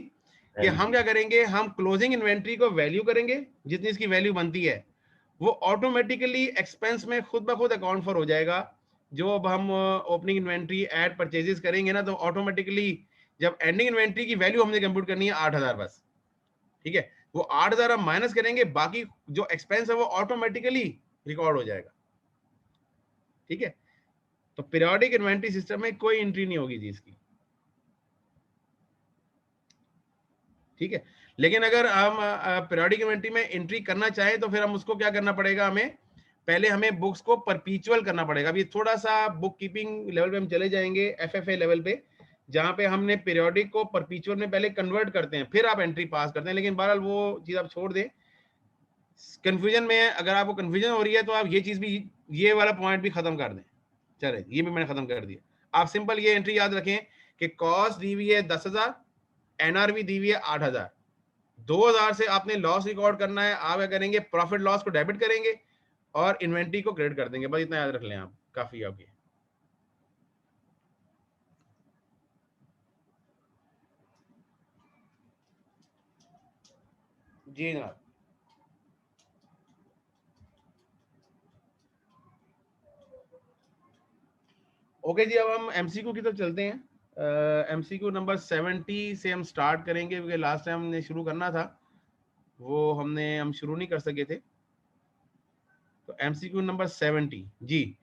A: कि हम क्या करेंगे, हम क्लोजिंग इन्वेंट्री को वैल्यू करेंगे, जितनी इसकी वैल्यू बनती है वो ऑटोमेटिकली एक्सपेंस में खुद ब खुद अकाउंट फॉर हो जाएगा। जो अब हम ओपनिंग इन्वेंट्री ऐड परचेजेस करेंगे ना, तो ऑटोमेटिकली जब एंडिंग इन्वेंट्री की वैल्यू हमने कंप्यूट करनी है 8000 बस, ठीक है, वो 8000 हम माइनस करेंगे, बाकी जो एक्सपेंस है वो ऑटोमेटिकली रिकॉर्ड हो जाएगा, ठीक है। तो पीरियोडिक इन्वेंट्री सिस्टम में कोई एंट्री नहीं होगी जी इसकी, ठीक है। लेकिन अगर हम पीरियोडिक इन्वेंट्री में एंट्री करना चाहें तो फिर हम उसको क्या करना पड़ेगा, हमें पहले हमें बुक्स को परपीचुअल करना पड़ेगा। अभी थोड़ा सा बुक कीपिंग लेवल पे हम चले जाएंगे, FFA लेवल पे, जहां पे हमने पीरियोडिक को परपीचुअल में पहले कन्वर्ट करते हैं, फिर आप एंट्री पास करते हैं। लेकिन बहरहाल वो चीज आप छोड़ दें, कंफ्यूजन में अगर आपको कंफ्यूजन हो रही है तो आप ये चीज भी, ये वाला पॉइंट भी खत्म कर दें। चले, ये भी मैंने खत्म कर दिया। आप सिंपल ये एंट्री याद रखें कि कॉस्ट दी हुई है 10,000, NRV दी हुई है 8,000, 2000 से आपने लॉस रिकॉर्ड करना है। आप क्या करेंगे, प्रॉफिट लॉस को डेबिट करेंगे और इन्वेंट्री को क्रेडिट कर देंगे, बस इतना याद रख लें आप, काफी आपके। जी जनाब। ओके जी, अब हम एमसीक्यू की तरफ चलते हैं। एमसीक्यू नंबर 70 से हम स्टार्ट करेंगे, क्योंकि लास्ट टाइम हमने शुरू करना था, वो हम शुरू नहीं कर सके थे। तो एमसीक्यू नंबर 70 जी,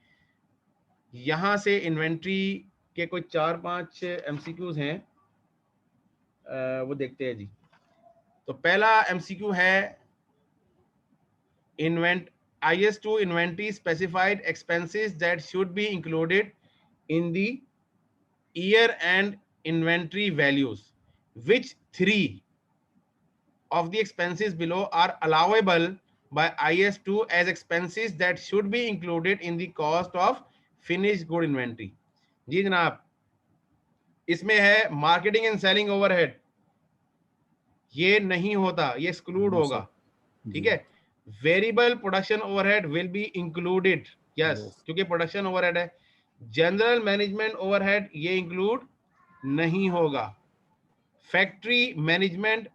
A: यहाँ से इन्वेंट्री के कोई 4-5 एमसीक्यूज हैं, वो देखते हैं जी। तो पहला एमसीक्यू है IS2 inventory specified expenses that should be included in the year and inventory values. Which three of the expenses below are allowable by IS2 as expenses that should be included in the cost of finished good inventory? जी जनाब, इसमें है marketing and selling overhead, ये नहीं होता, ये exclude
H: no
A: होगा,
H: sir
A: ठीक
H: जी।
A: है। Variable production overhead will be included, yes,
H: yes
A: क्योंकि प्रोडक्शन ओवरहेड है। जनरल मैनेजमेंट ओवरहेड ये इंक्लूड नहीं होगा। Factory management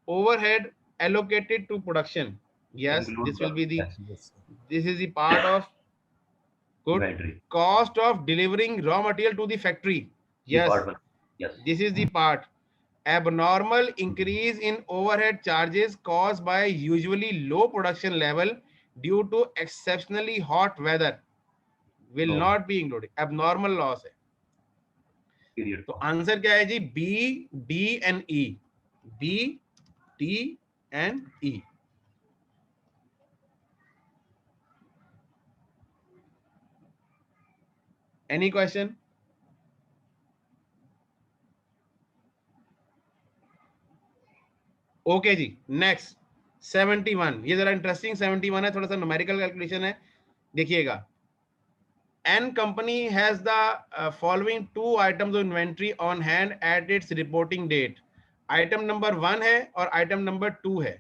A: overhead allocated to production, yes,
E: Include
A: this
E: the
A: will be the,
E: yes,
H: yes sir
A: this is the part of good
E: inventory
A: cost of delivering raw material to the factory, yes,
E: department. Yes.
A: this is the part. Abnormal increase in overhead charges caused by usually low production level due to exceptionally hot weather will
E: No.
A: not be included. Abnormal loss है।
E: Period.
A: तो answer क्या है जी? B, D and E, B, D and E। Any question? Okay जी, next 71, ये जरा interesting 71 है, थोड़ा सा न्यूमेरिकल कैलकुलेशन है, देखिएगा। N company has the following two items of inventory on hand at its reporting date. Item number 1 है और आइटम नंबर 2 है।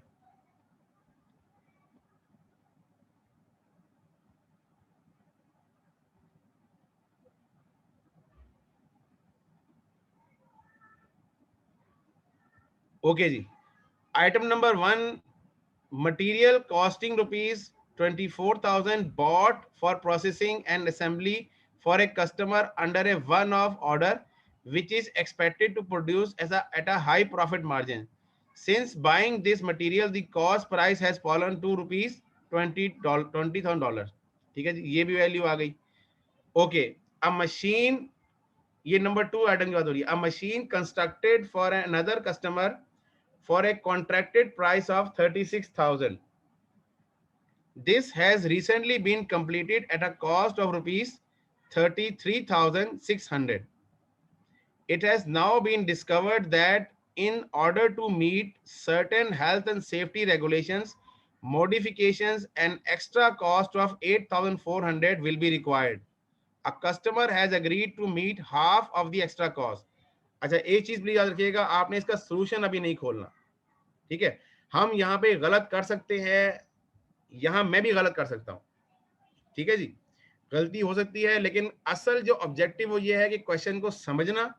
A: Okay ji, item number 1, material costing rupees 24,000 bought for processing and assembly for a customer under a one-off order which is expected to produce at a high profit margin. Since buying this material, the cost price has fallen to rupees $20,000। ठीक है जी, ये भी value आ गई। Okay, अ machine, ये number 2 item की बात हो रही है। अ machine constructed for another customer for a contracted price of 36,000. This has recently been completed at a cost of rupees 33,600. It has now been discovered that in order to meet certain health and safety regulations, modifications and extra cost of 8,400 will be required. A customer has agreed to meet half of the extra cost. अच्छा, एक चीज please याद रखिएगा, आपने इसका solution अभी नहीं खोलना, ठीक है। हम यहाँ पे गलत कर सकते हैं, यहाँ मैं भी गलत कर सकता हूँ, ठीक है जी, गलती हो सकती है, लेकिन असल जो ऑब्जेक्टिव वो ये है कि क्वेश्चन को समझना,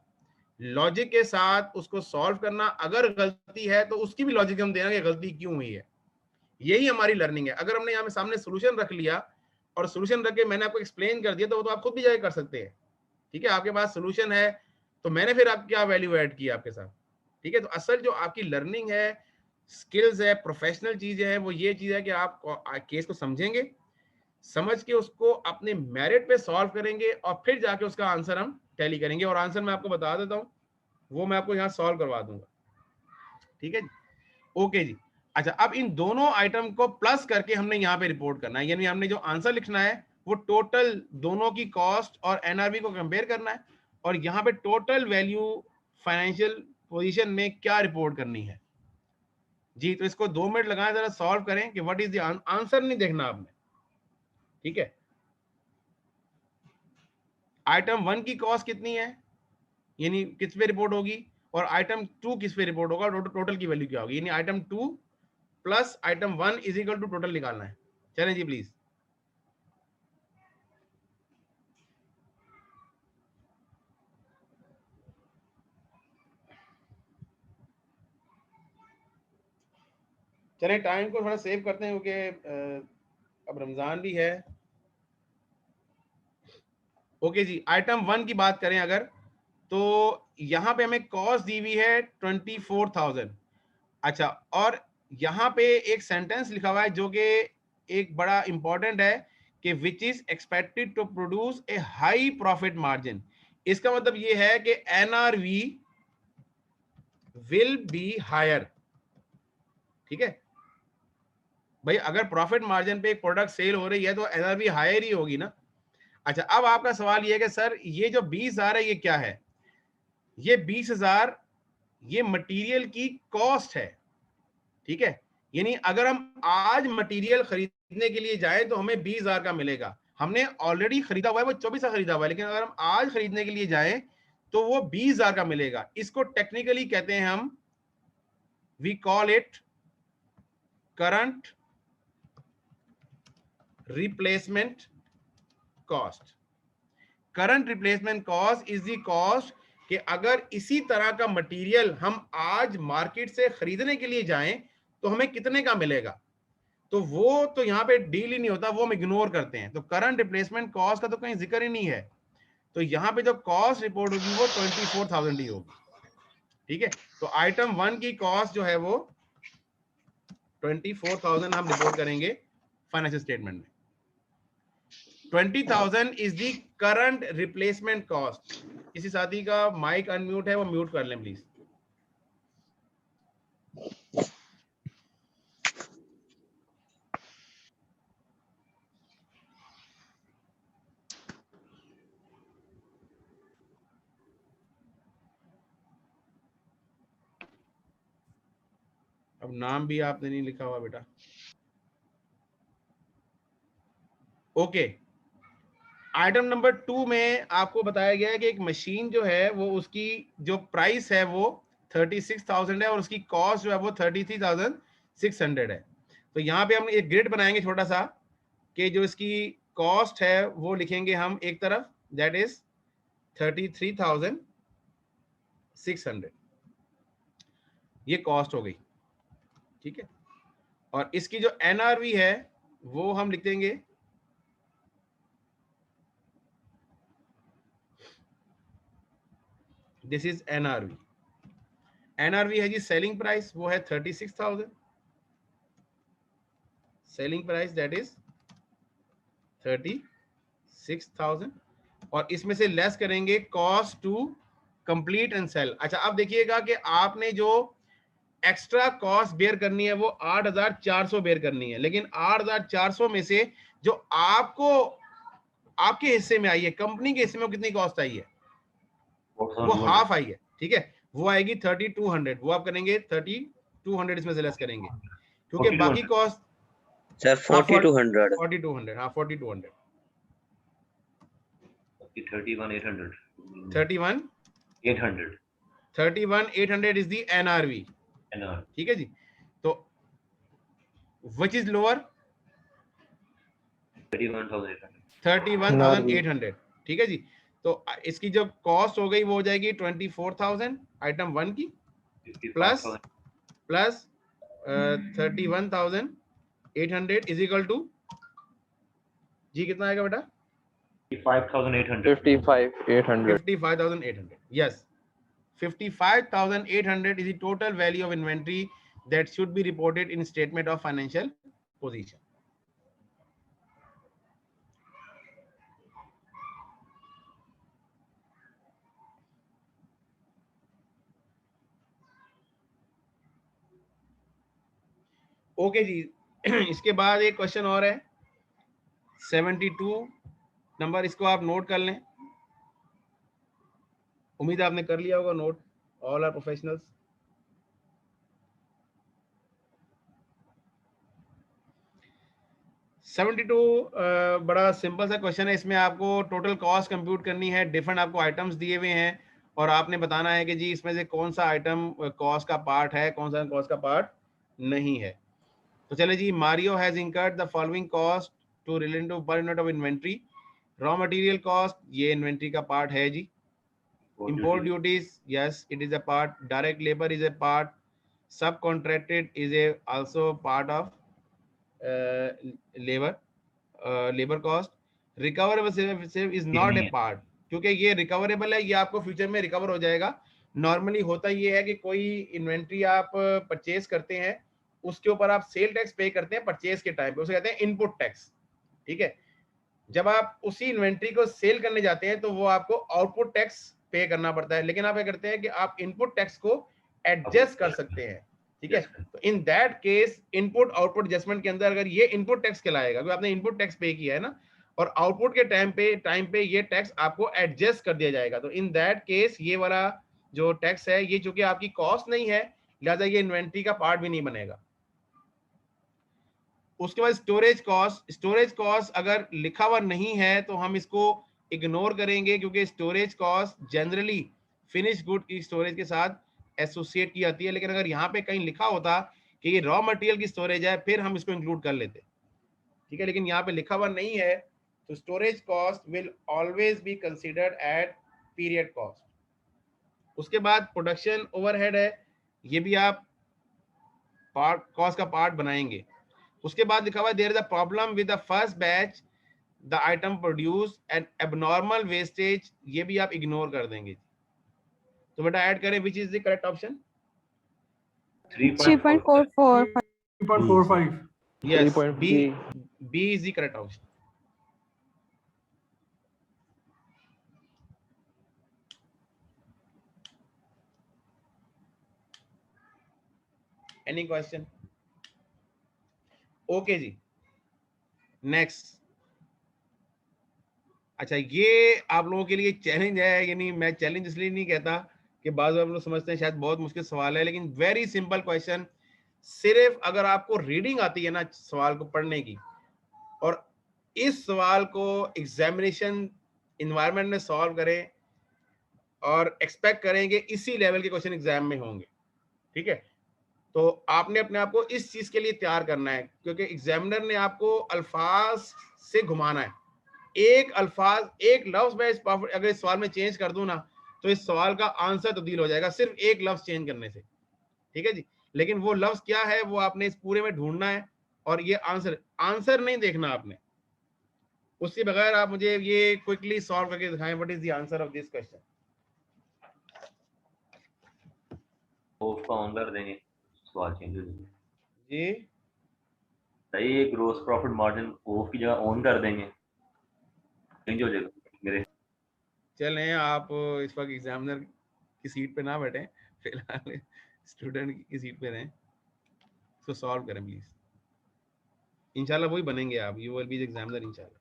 A: लॉजिक के साथ उसको सॉल्व करना। अगर गलती है तो उसकी भी लॉजिक हम देना कि गलती क्यों हुई है, यही हमारी लर्निंग है। अगर हमने यहाँ पे सामने सोल्यूशन रख लिया और सोल्यूशन रख के मैंने आपको एक्सप्लेन कर दिया, तो वो तो आप खुद भी जाके कर सकते हैं, ठीक है। आपके पास सोल्यूशन है तो मैंने फिर आप क्या वैल्यू ऐड किया आपके साथ, ठीक है। तो असल जो आपकी लर्निंग है, स्किल्स है, प्रोफेशनल चीजें हैं, वो ये चीज है कि आप केस को समझेंगे, समझ के उसको अपने मेरिट पे सॉल्व करेंगे और फिर जाके उसका आंसर हम टैली करेंगे। और आंसर मैं आपको बता देता हूँ, वो मैं आपको यहाँ सॉल्व करवा दूंगा, ठीक है जी। ओके जी, अच्छा, अब इन दोनों आइटम को प्लस करके हमने यहाँ पे रिपोर्ट करना है, यानी हमने जो आंसर लिखना है वो टोटल दोनों की कॉस्ट और एनआरवी को कंपेयर करना है, और यहाँ पे टोटल वैल्यू फाइनेंशियल पोजीशन में क्या रिपोर्ट करनी है जी। तो इसको 2 मिनट लगाएं, जरा सॉल्व करें कि व्हाट इज द आंसर, नहीं देखना आपने, ठीक है। आइटम 1 की कॉस्ट कितनी है, यानी किस पे रिपोर्ट होगी, और आइटम 2 किस पे रिपोर्ट होगा, टोटल की वैल्यू क्या होगी, यानी item 2 plus item 1 is equal to total निकालना है। चलें जी प्लीज। चलें, टाइम को थोड़ा सेव करते हैं क्योंकि अब रमजान भी है। ओके जी, आइटम 1 की बात करें अगर, तो यहाँ पे हमें कॉस्ट दी हुई है 24,000। अच्छा, और यहाँ पे एक सेंटेंस लिखा हुआ है जो कि एक बड़ा इंपॉर्टेंट है कि which is expected to produce a high profit margin. इसका मतलब ये है कि एनआरवी विल बी हायर। ठीक है भाई, अगर प्रॉफिट मार्जिन पे एक प्रोडक्ट सेल हो रही है तो एनआरवी हायर ही होगी ना। अच्छा, अब आपका सवाल ये है कि सर ये जो 20,000 है ये क्या है? ये 20,000 ये मटेरियल की कॉस्ट है। ठीक है, यानी अगर हम आज मटेरियल खरीदने के लिए जाएं तो हमें 20,000 का मिलेगा। हमने ऑलरेडी खरीदा हुआ है, वो 24 का खरीदा हुआ है, लेकिन अगर हम आज खरीदने के लिए जाएं तो वो 20,000 का मिलेगा। इसको टेक्निकली कहते हैं हम, we call it current replacement cost. Current replacement cost is the cost कि अगर इसी तरह का मटेरियल हम आज मार्केट से खरीदने के लिए जाएं तो हमें कितने का मिलेगा। तो वो तो यहाँ पे डील ही नहीं होता, वो हम इग्नोर करते हैं। तो करंट रिप्लेसमेंट कॉस्ट का तो कहीं जिक्र ही नहीं है। तो यहाँ पे जो कॉस्ट रिपोर्ट होगी वो 24,000 ही होगी। ठीक है, तो आइटम 1 की कॉस्ट जो है वो 24,000 हम रिपोर्ट करेंगे फाइनेंशियल स्टेटमेंट में। 20,000 is the current replacement cost. किसी साथी का माइक अनम्यूट है, वो म्यूट कर लें प्लीज। अब नाम भी आपने नहीं लिखा हुआ बेटा। ओके, आइटम नंबर 2 में आपको बताया गया है कि एक मशीन जो है वो उसकी जो प्राइस है वो 36,000 है और उसकी कॉस्ट जो है वो 33,600 है। तो यहाँ पे हम एक ग्रिड बनाएंगे छोटा सा कि जो इसकी कॉस्ट है वो लिखेंगे हम एक तरफ, दैट इज 33,600, ये कॉस्ट हो गई। ठीक है, और इसकी जो एनआरवी है वो हम लिख देंगे दिस इज एनआरवी। एनआरवी है जी सेलिंग प्राइस, वो है 36,000। सेलिंग प्राइस दैट इज 36,000 और इसमें से लेस करेंगे cost to complete and sell. अच्छा, अब देखिएगा कि आपने जो एक्स्ट्रा कॉस्ट बेयर करनी है वो 8,400 बेयर करनी है, लेकिन 8,400 में से जो आपको आपके हिस्से में आई है, कंपनी के हिस्से में कितनी कॉस्ट आई है, वो हाफ आई है। ठीक है, वो आएगी 3200। वो आप करेंगे 3200, इसमें से लेस करेंगे क्योंकि बाकी कॉस्ट
I: सर 4200
A: 4200 हाँ 4200 31,800 इज द एनआरवी। ठीक है जी, तो व्हिच इज लोअर 31,800। ठीक है जी, तो इसकी जो कॉस्ट हो गई वो हो जाएगी 24,000 आइटम 1 की प्लस 31,800 इज इक्वल टू जी कितना आएगा बेटा 55,800। yes, 55,800 is the total value of inventory that should be reported in statement of financial position. Okay जी, इसके बाद एक क्वेश्चन और है 72 नंबर, इसको आप नोट कर लें। उम्मीद है आपने कर लिया होगा नोट, ऑल आर प्रोफेशनल्स। बड़ा सिंपल सा क्वेश्चन है। इसमें आपको टोटल कॉस्ट कंप्यूट करनी है, डिफरेंट आपको आइटम्स दिए हुए हैं और आपने बताना है कि जी इसमें से कौन सा आइटम कॉस्ट का पार्ट है, कौन सा कॉस्ट का पार्ट नहीं है। तो चले जी, Mario has incurred the following cost to relate to per unit of inventory. Raw material cost, ये इन्वेंट्री का पार्ट है जी। Import duties, yes, it is a part. Direct labor is a part. Subcontracted is also part of labor cost. Recoverable save is not a part, क्योंकि ये recoverable है, ये आपको future में रिकवर हो जाएगा। नॉर्मली होता ये है कि कोई इन्वेंट्री आप परचेज करते हैं, उसके ऊपर आप सेल टैक्स पे करते हैं परचेज के टाइम पे, उसे कहते हैं इनपुट टैक्स। ठीक है, जब आप उसी इन्वेंट्री को सेल करने जाते हैं तो वो आपको आउटपुट टैक्स पे करना पड़ता है, लेकिन आप क्या करते हैं कि आप इनपुट टैक्स को एडजस्ट कर सकते हैं। ठीक है, तो in that case input output adjustment के अंदर अगर ये इनपुट टैक्स कहलाएगा, क्योंकि आपने इनपुट टैक्स पे किया है ना, और आउटपुट के टाइम पे ये टैक्स आपको एडजस्ट कर दिया जाएगा। तो इन दैट केस ये वाला जो टैक्स है, ये चूंकि आपकी कॉस्ट नहीं है, लिहाजा ये इन्वेंट्री का पार्ट भी नहीं बनेगा। उसके बाद स्टोरेज कॉस्ट अगर लिखा हुआ नहीं है तो हम इसको इग्नोर करेंगे, क्योंकि storage cost generally finish good की स्टोरेज के साथ एसोसिएट की जाती है। लेकिन अगर यहाँ पे कहीं लिखा होता कि ये रॉ मटेरियल की स्टोरेज है, फिर हम इसको इंक्लूड कर लेते। ठीक है, लेकिन यहाँ पे लिखा हुआ नहीं है, तो storage cost will always be considered at period cost. उसके बाद प्रोडक्शन ओवरहेड है, ये भी आप कॉस्ट का पार्ट बनाएंगे। उसके बाद लिखा हुआ है there is a problem with the first batch the item produce and abnormal wastage, ये भी आप इग्नोर कर देंगे। तो बेटा ऐड करें which is the correct option?
B: 3.45
A: yes, B is the correct option. Any question? Okay जी, नेक्स्ट। अच्छा, ये आप लोगों के लिए चैलेंज है, यानी मैं चैलेंज इसलिए नहीं कहता कि बाज़ आप लोग समझते हैं शायद बहुत मुश्किल सवाल है, लेकिन वेरी सिंपल क्वेश्चन। सिर्फ अगर आपको रीडिंग आती है ना सवाल को पढ़ने की, और इस सवाल को एग्जामिनेशन इन्वायरमेंट में सॉल्व करें और एक्सपेक्ट करेंगे इसी लेवल के क्वेश्चन एग्जाम में होंगे। ठीक है, तो आपने अपने आप को इस चीज के लिए तैयार करना है, क्योंकि एग्जामिनर ने आपको अल्फाज से घुमाना है। एक अल्फाज, एक लफ्ज मैं अगर इस सवाल में चेंज कर दूं ना, तो इस सवाल का आंसर तब्दील हो जाएगा सिर्फ एक लफ्ज चेंज करने से। ठीक है जी, लेकिन वो लफ्ज क्या है वो आपने इस पूरे में ढूंढना है, और ये आंसर नहीं देखना आपने। उसके बगैर आप मुझे ये क्विकली सॉल्व करके दिखाएं what is the answer of this question.
E: Of का ऑन कर देंगे, सवाल चेंज हो जाएगा
A: जी
E: सही है। ग्रॉस प्रॉफिट मार्जिन ऑफ की जगह ऑन कर देंगे, चेंज हो जाएगा मेरे।
A: चलें, आप इस वक्त एग्जामिनर की सीट पे ना बैठें, फिलहाल स्टूडेंट की सीट पे रहें। इसको सॉल्व करें प्लीज, इंशाल्लाह वही बनेंगे आप, you will be the examiner इंशाल्लाह।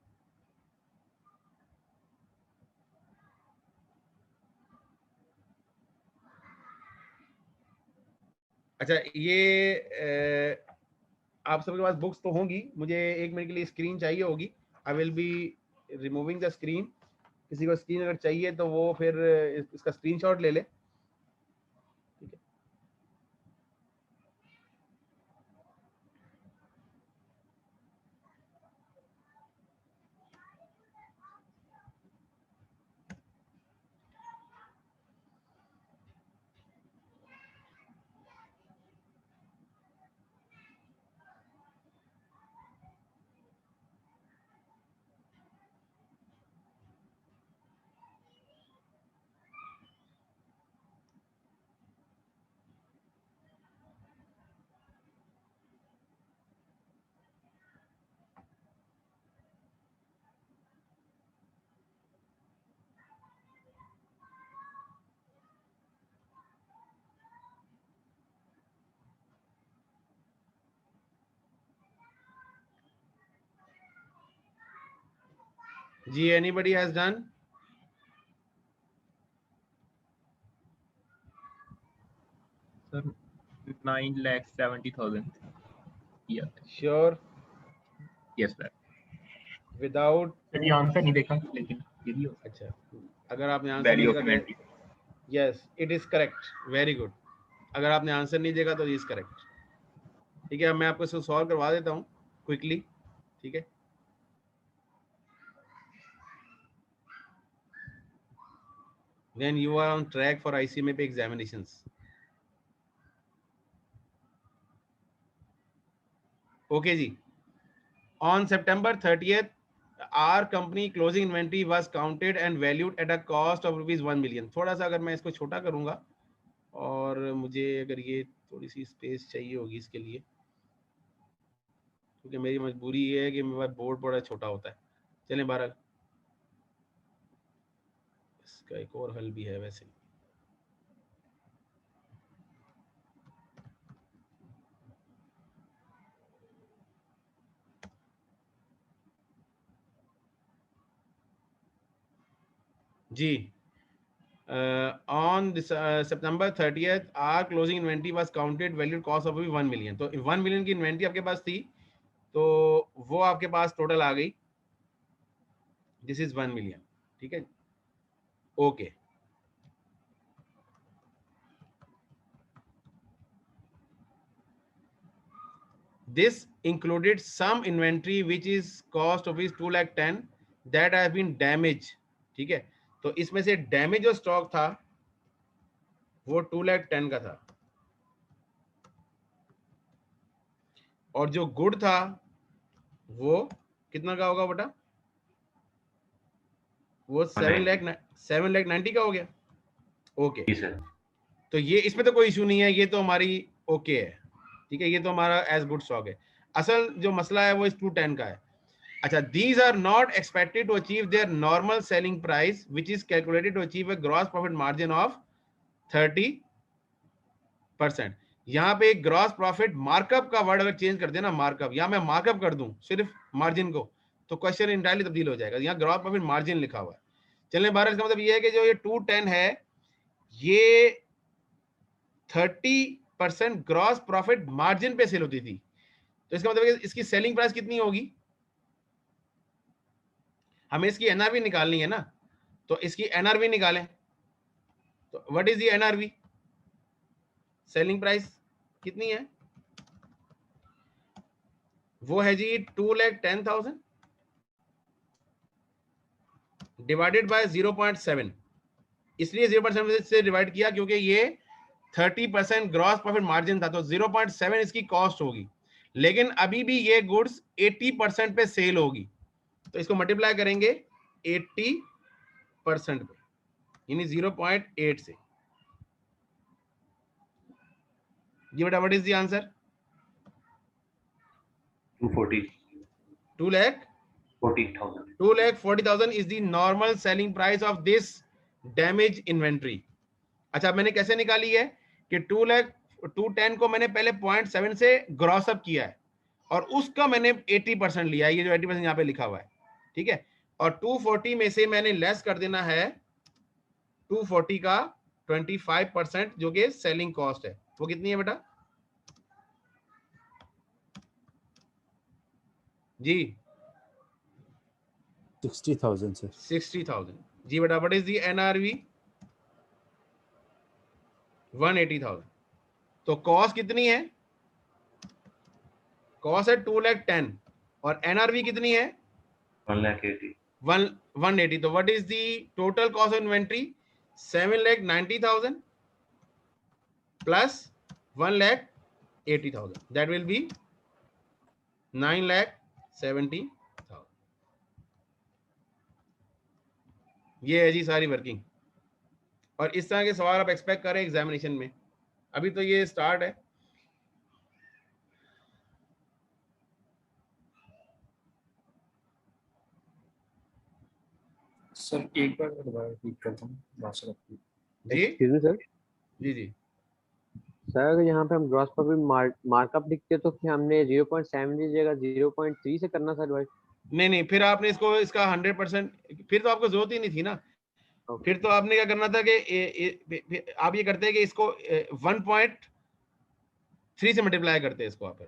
A: अच्छा, ये आप सबके पास बुक्स तो होंगी, मुझे 1 मिनट के लिए स्क्रीन चाहिए होगी। I will be removing the screen. किसी को स्क्रीन अगर चाहिए तो वो फिर इसका स्क्रीनशॉट ले ले। ठीक है, जी anybody has done?
J: Sir 9,70,000। Yeah.
A: Sure?
J: Yes sir.
A: Without?
J: Sir ये आंसर नहीं देखा, लेकिन ये भी हो सकता
A: अच्छा, अगर आपने आंसर
J: वैल्यू
A: नहीं
J: ऑफ
A: देखा
J: इन्वेंट्री।
A: तो yes it is correct, very good. अगर आपने आंसर नहीं देखा तो इज करेक्ट। ठीक है, अब मैं आपको इसको सॉल्व करवा देता हूँ क्विकली। ठीक है, when you are on track for ICMA examinations. Okay जी, on September 30th R company closing inventory was counted and valued at a cost of ₹1 million. थोड़ा सा अगर मैं इसको छोटा करूंगा, और मुझे अगर ये थोड़ी सी स्पेस चाहिए होगी इसके लिए, क्योंकि मेरी मजबूरी ये है कि मेरे पास बोर्ड बड़ा छोटा होता है। चलें, बहरहाल इसका एक और हल भी है वैसे। जी, on this September 30th our closing inventory was counted valued cost of 1 million। तो 1 मिलियन की इन्वेंट्री आपके पास थी, तो वो आपके पास टोटल आ गई, दिस इज 1 मिलियन। ठीक है, okay. This included some inventory which is cost of is 2,10,000 that has been damaged। ठीक है, तो इसमें से डैमेज जो स्टॉक था वो 2,10,000 का था, और जो गुड था वो कितना का होगा बेटा? वो 7,90,000 का हो गया। ओके, तो ये इसमें तो कोई इशू नहीं है, ये तो हमारी ओके है। ठीक है, ये तो हमारा एज गुड स्टॉक है। असल जो मसला है वो इस 210 का है। अच्छा, these are not expected to achieve their normal selling price which is calculated to achieve a gross profit margin of 30%। यहाँ पे ग्रॉस प्रॉफिट मार्कअप का वर्ड अगर चेंज कर देना, मार्कअप, या मैं मार्कअप कर दूं सिर्फ मार्जिन को, तो क्वेश्चन इंटायरली तब्दील हो जाएगा। यहाँ ग्रॉस प्रॉफिट मार्जिन लिखा हुआ है। चलने बारह, इसका मतलब ये है कि जो ये 210 है ये 30% ग्रॉस प्रॉफिट मार्जिन पे सेल होती थी। तो इसका मतलब इसकी सेलिंग प्राइस कितनी होगी? हमें इसकी एनआरवी निकालनी है ना, तो इसकी एनआरवी निकालें। तो what is the NRV? Selling price कितनी है? वो है जी 2,10,000 डिवाइडेड बाय 0.7। इसलिए 0.7 से डिवाइड किया क्योंकि ये 30% ग्रॉस प्रॉफिट मार्जिन था, तो 0.7 इसकी कॉस्ट होगी। लेकिन अभी भी ये गुड्स 80% पे सेल होगी, तो इसको मल्टीप्लाई करेंगे 80% पे, यानी 0.8 से। जी बेटा, what is the answer?
E: 240।
A: 2,40,000 is the normal selling price of this damaged inventory। अच्छा, मैंने कैसे निकाली है कि 210 को मैंने पहले 0.7 से ग्रॉस अप किया है, और उसका मैंने 80% लिया है, ये जो 80% यहाँ पे लिखा हुआ है। ठीक है, और 240 में से मैंने लेस कर देना है 240 का 25%, जो कि सेलिंग कॉस्ट है। वो कितनी है बेटा? जी
H: 60,000 सर।
A: 60,000। जी बेटा, व्हाट इज द एनआरवी? 180,000। तो कॉस्ट कितनी है? कॉस्ट है 2,10,000 और एनआरवी कितनी है? 180। तो what is the total cost of inventory? 7,90,000 plus 1,80,000, that will be 9,70,000। ये है जी सारी वर्किंग, और इस तरह के सवाल आप एक्सपेक्ट करें एग्जामिनेशन में। अभी तो ये स्टार्ट है।
J: सर एक बार दोबारा रिपीट करता हूँ।
A: जी
F: एक्सक्यूज मी सर।
A: जी जी
F: सर अगर यहाँ पे हम ग्रॉस प्रॉफिट मार्कअप लिखते तो फिर हमने 0.7 की जगह 0.3 से करना सर भाई?
A: नहीं, फिर आपने इसको इसका 100%, फिर तो आपको जरूरत ही नहीं थी ना। फिर तो आपने क्या करना था कि आप ये करते हैं कि इसको 1.3 से मल्टीप्लाई करते हैं इसको आप,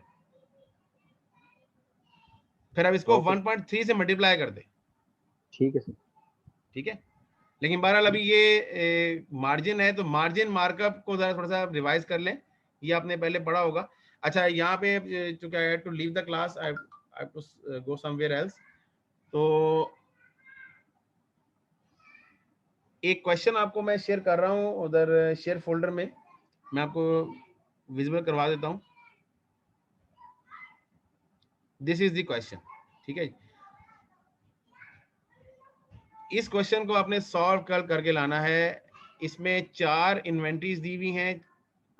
A: फिर आप इसको 1.3 से मल्टीप्लाई कर दे।
F: ठीक है सर। ठीक है,
A: लेकिन बहरहाल अभी ये मार्जिन है, तो मार्जिन मार्कअप को जरा थोड़ा सा रिवाइज कर लें, ये आपने पहले पढ़ा होगा। अच्छा, यहाँ पे चूंकि I have to leave the class, I have to go somewhere else, तो एक क्वेश्चन आपको मैं शेयर कर रहा हूँ उधर शेयर फोल्डर में, मैं आपको विजिबल करवा देता हूँ। This is the question. ठीक है, इस क्वेश्चन को आपने सॉल्व करके लाना है। इसमें 4 इन्वेंटरीज दी हुई हैं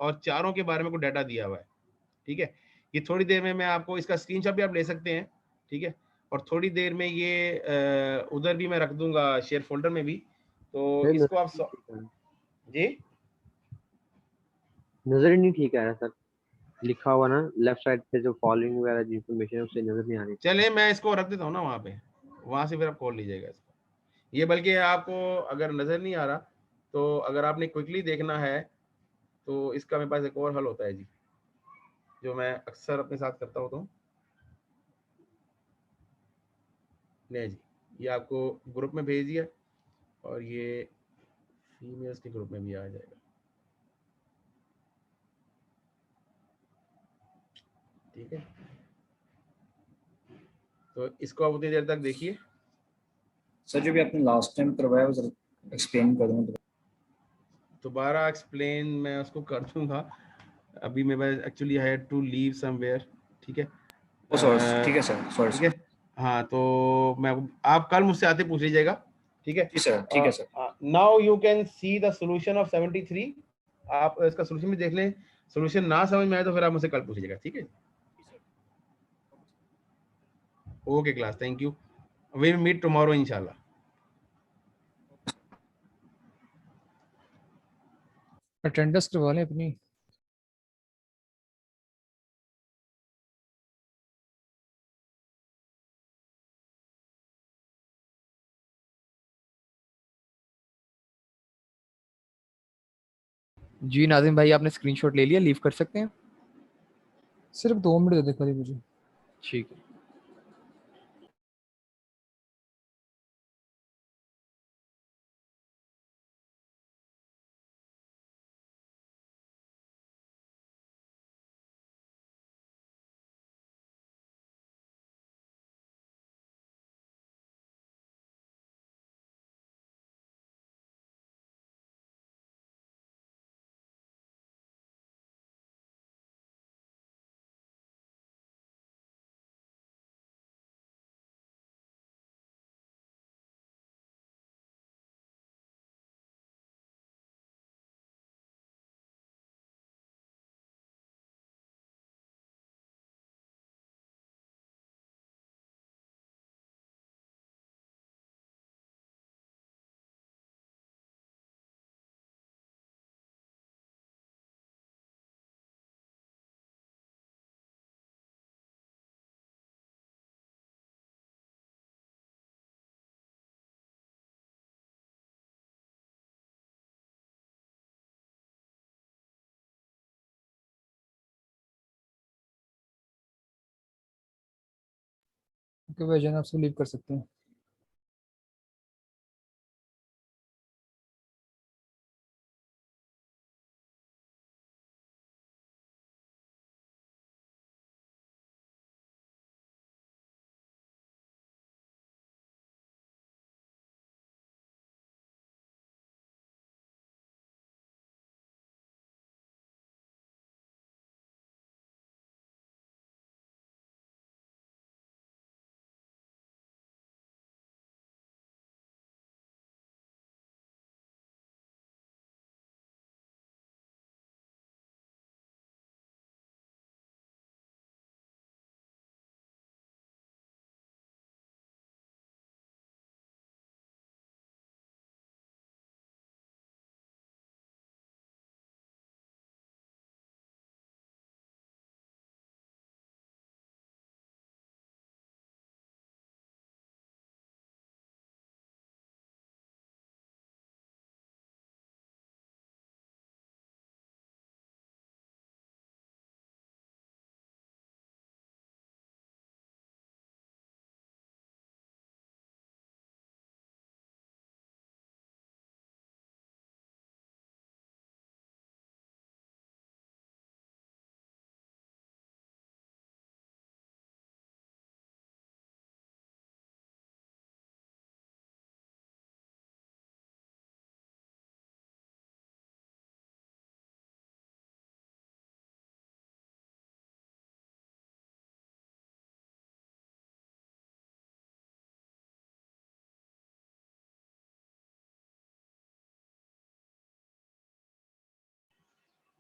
A: और चारों के बारे में कोई डाटा दिया हुआ है, ठीक है। ये थोड़ी देर में मैं आपको इसका स्क्रीनशॉट भी आप ले सकते हैं, ठीक है। और थोड़ी देर में ये उधर भी मैं रख दूंगा शेयर फोल्डर में भी, तो इसको आप जी
F: नजर ही नहीं ठीक आ रहा सर, लिखा हुआ ना लेफ्ट साइड पे जो फॉलोइंग वगैरह जो इन्फॉर्मेशन है उससे नजर नहीं आ रही।
A: चले मैं इसको रख देता हूँ ना वहाँ पे, वहाँ से फिर आप कॉल लीजिएगा इसको। ये बल्कि आपको अगर नज़र नहीं आ रहा तो अगर आपने क्विकली देखना है तो इसका मेरे पास एक और हल होता है जी, जो मैं अक्सर अपने साथ करता हूँ। तो नहीं जी, ये आपको ग्रुप में भेज दिया और ये फीमेल्स के ग्रुप में भी आ जाएगा, ठीक है। तो इसको आप उतनी देर तक देखिए।
J: सर जो भी आपने लास्ट टाइम करवाया वो जरा एक्सप्लेन कर दूँ।
A: दोबारा एक्सप्लेन मैं उसको कर दूंगा, अभी मेरे पास actually I had to leave somewhere, ठीक है।
J: ठीक है सर, सॉरी
A: ठीक है। हाँ तो मैं, आप कल मुझसे आते पूछ लीजिएगा, ठीक है।
J: जी सर, ठीक है sir.
A: Now you can see the solution of 73। आप इसका सॉल्यूशन भी देख लें, सॉल्यूशन ना समझ में आए तो फिर आप मुझसे कल पूछ लीजिएगा, ठीक है। Okay class, thank you, we will meet tomorrow इंशाल्लाह।
K: अटेंडेंस करवा लें अपनी।
L: जी नाजिम भाई, आपने स्क्रीनशॉट ले लिया, लीव कर सकते हैं।
K: सिर्फ 2 मिनट दे दे खाली मुझे।
L: ठीक है।
K: ओके भाई जान, आप सब लीव कर सकते हैं।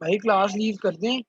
M: भाई क्लास लीव कर दें।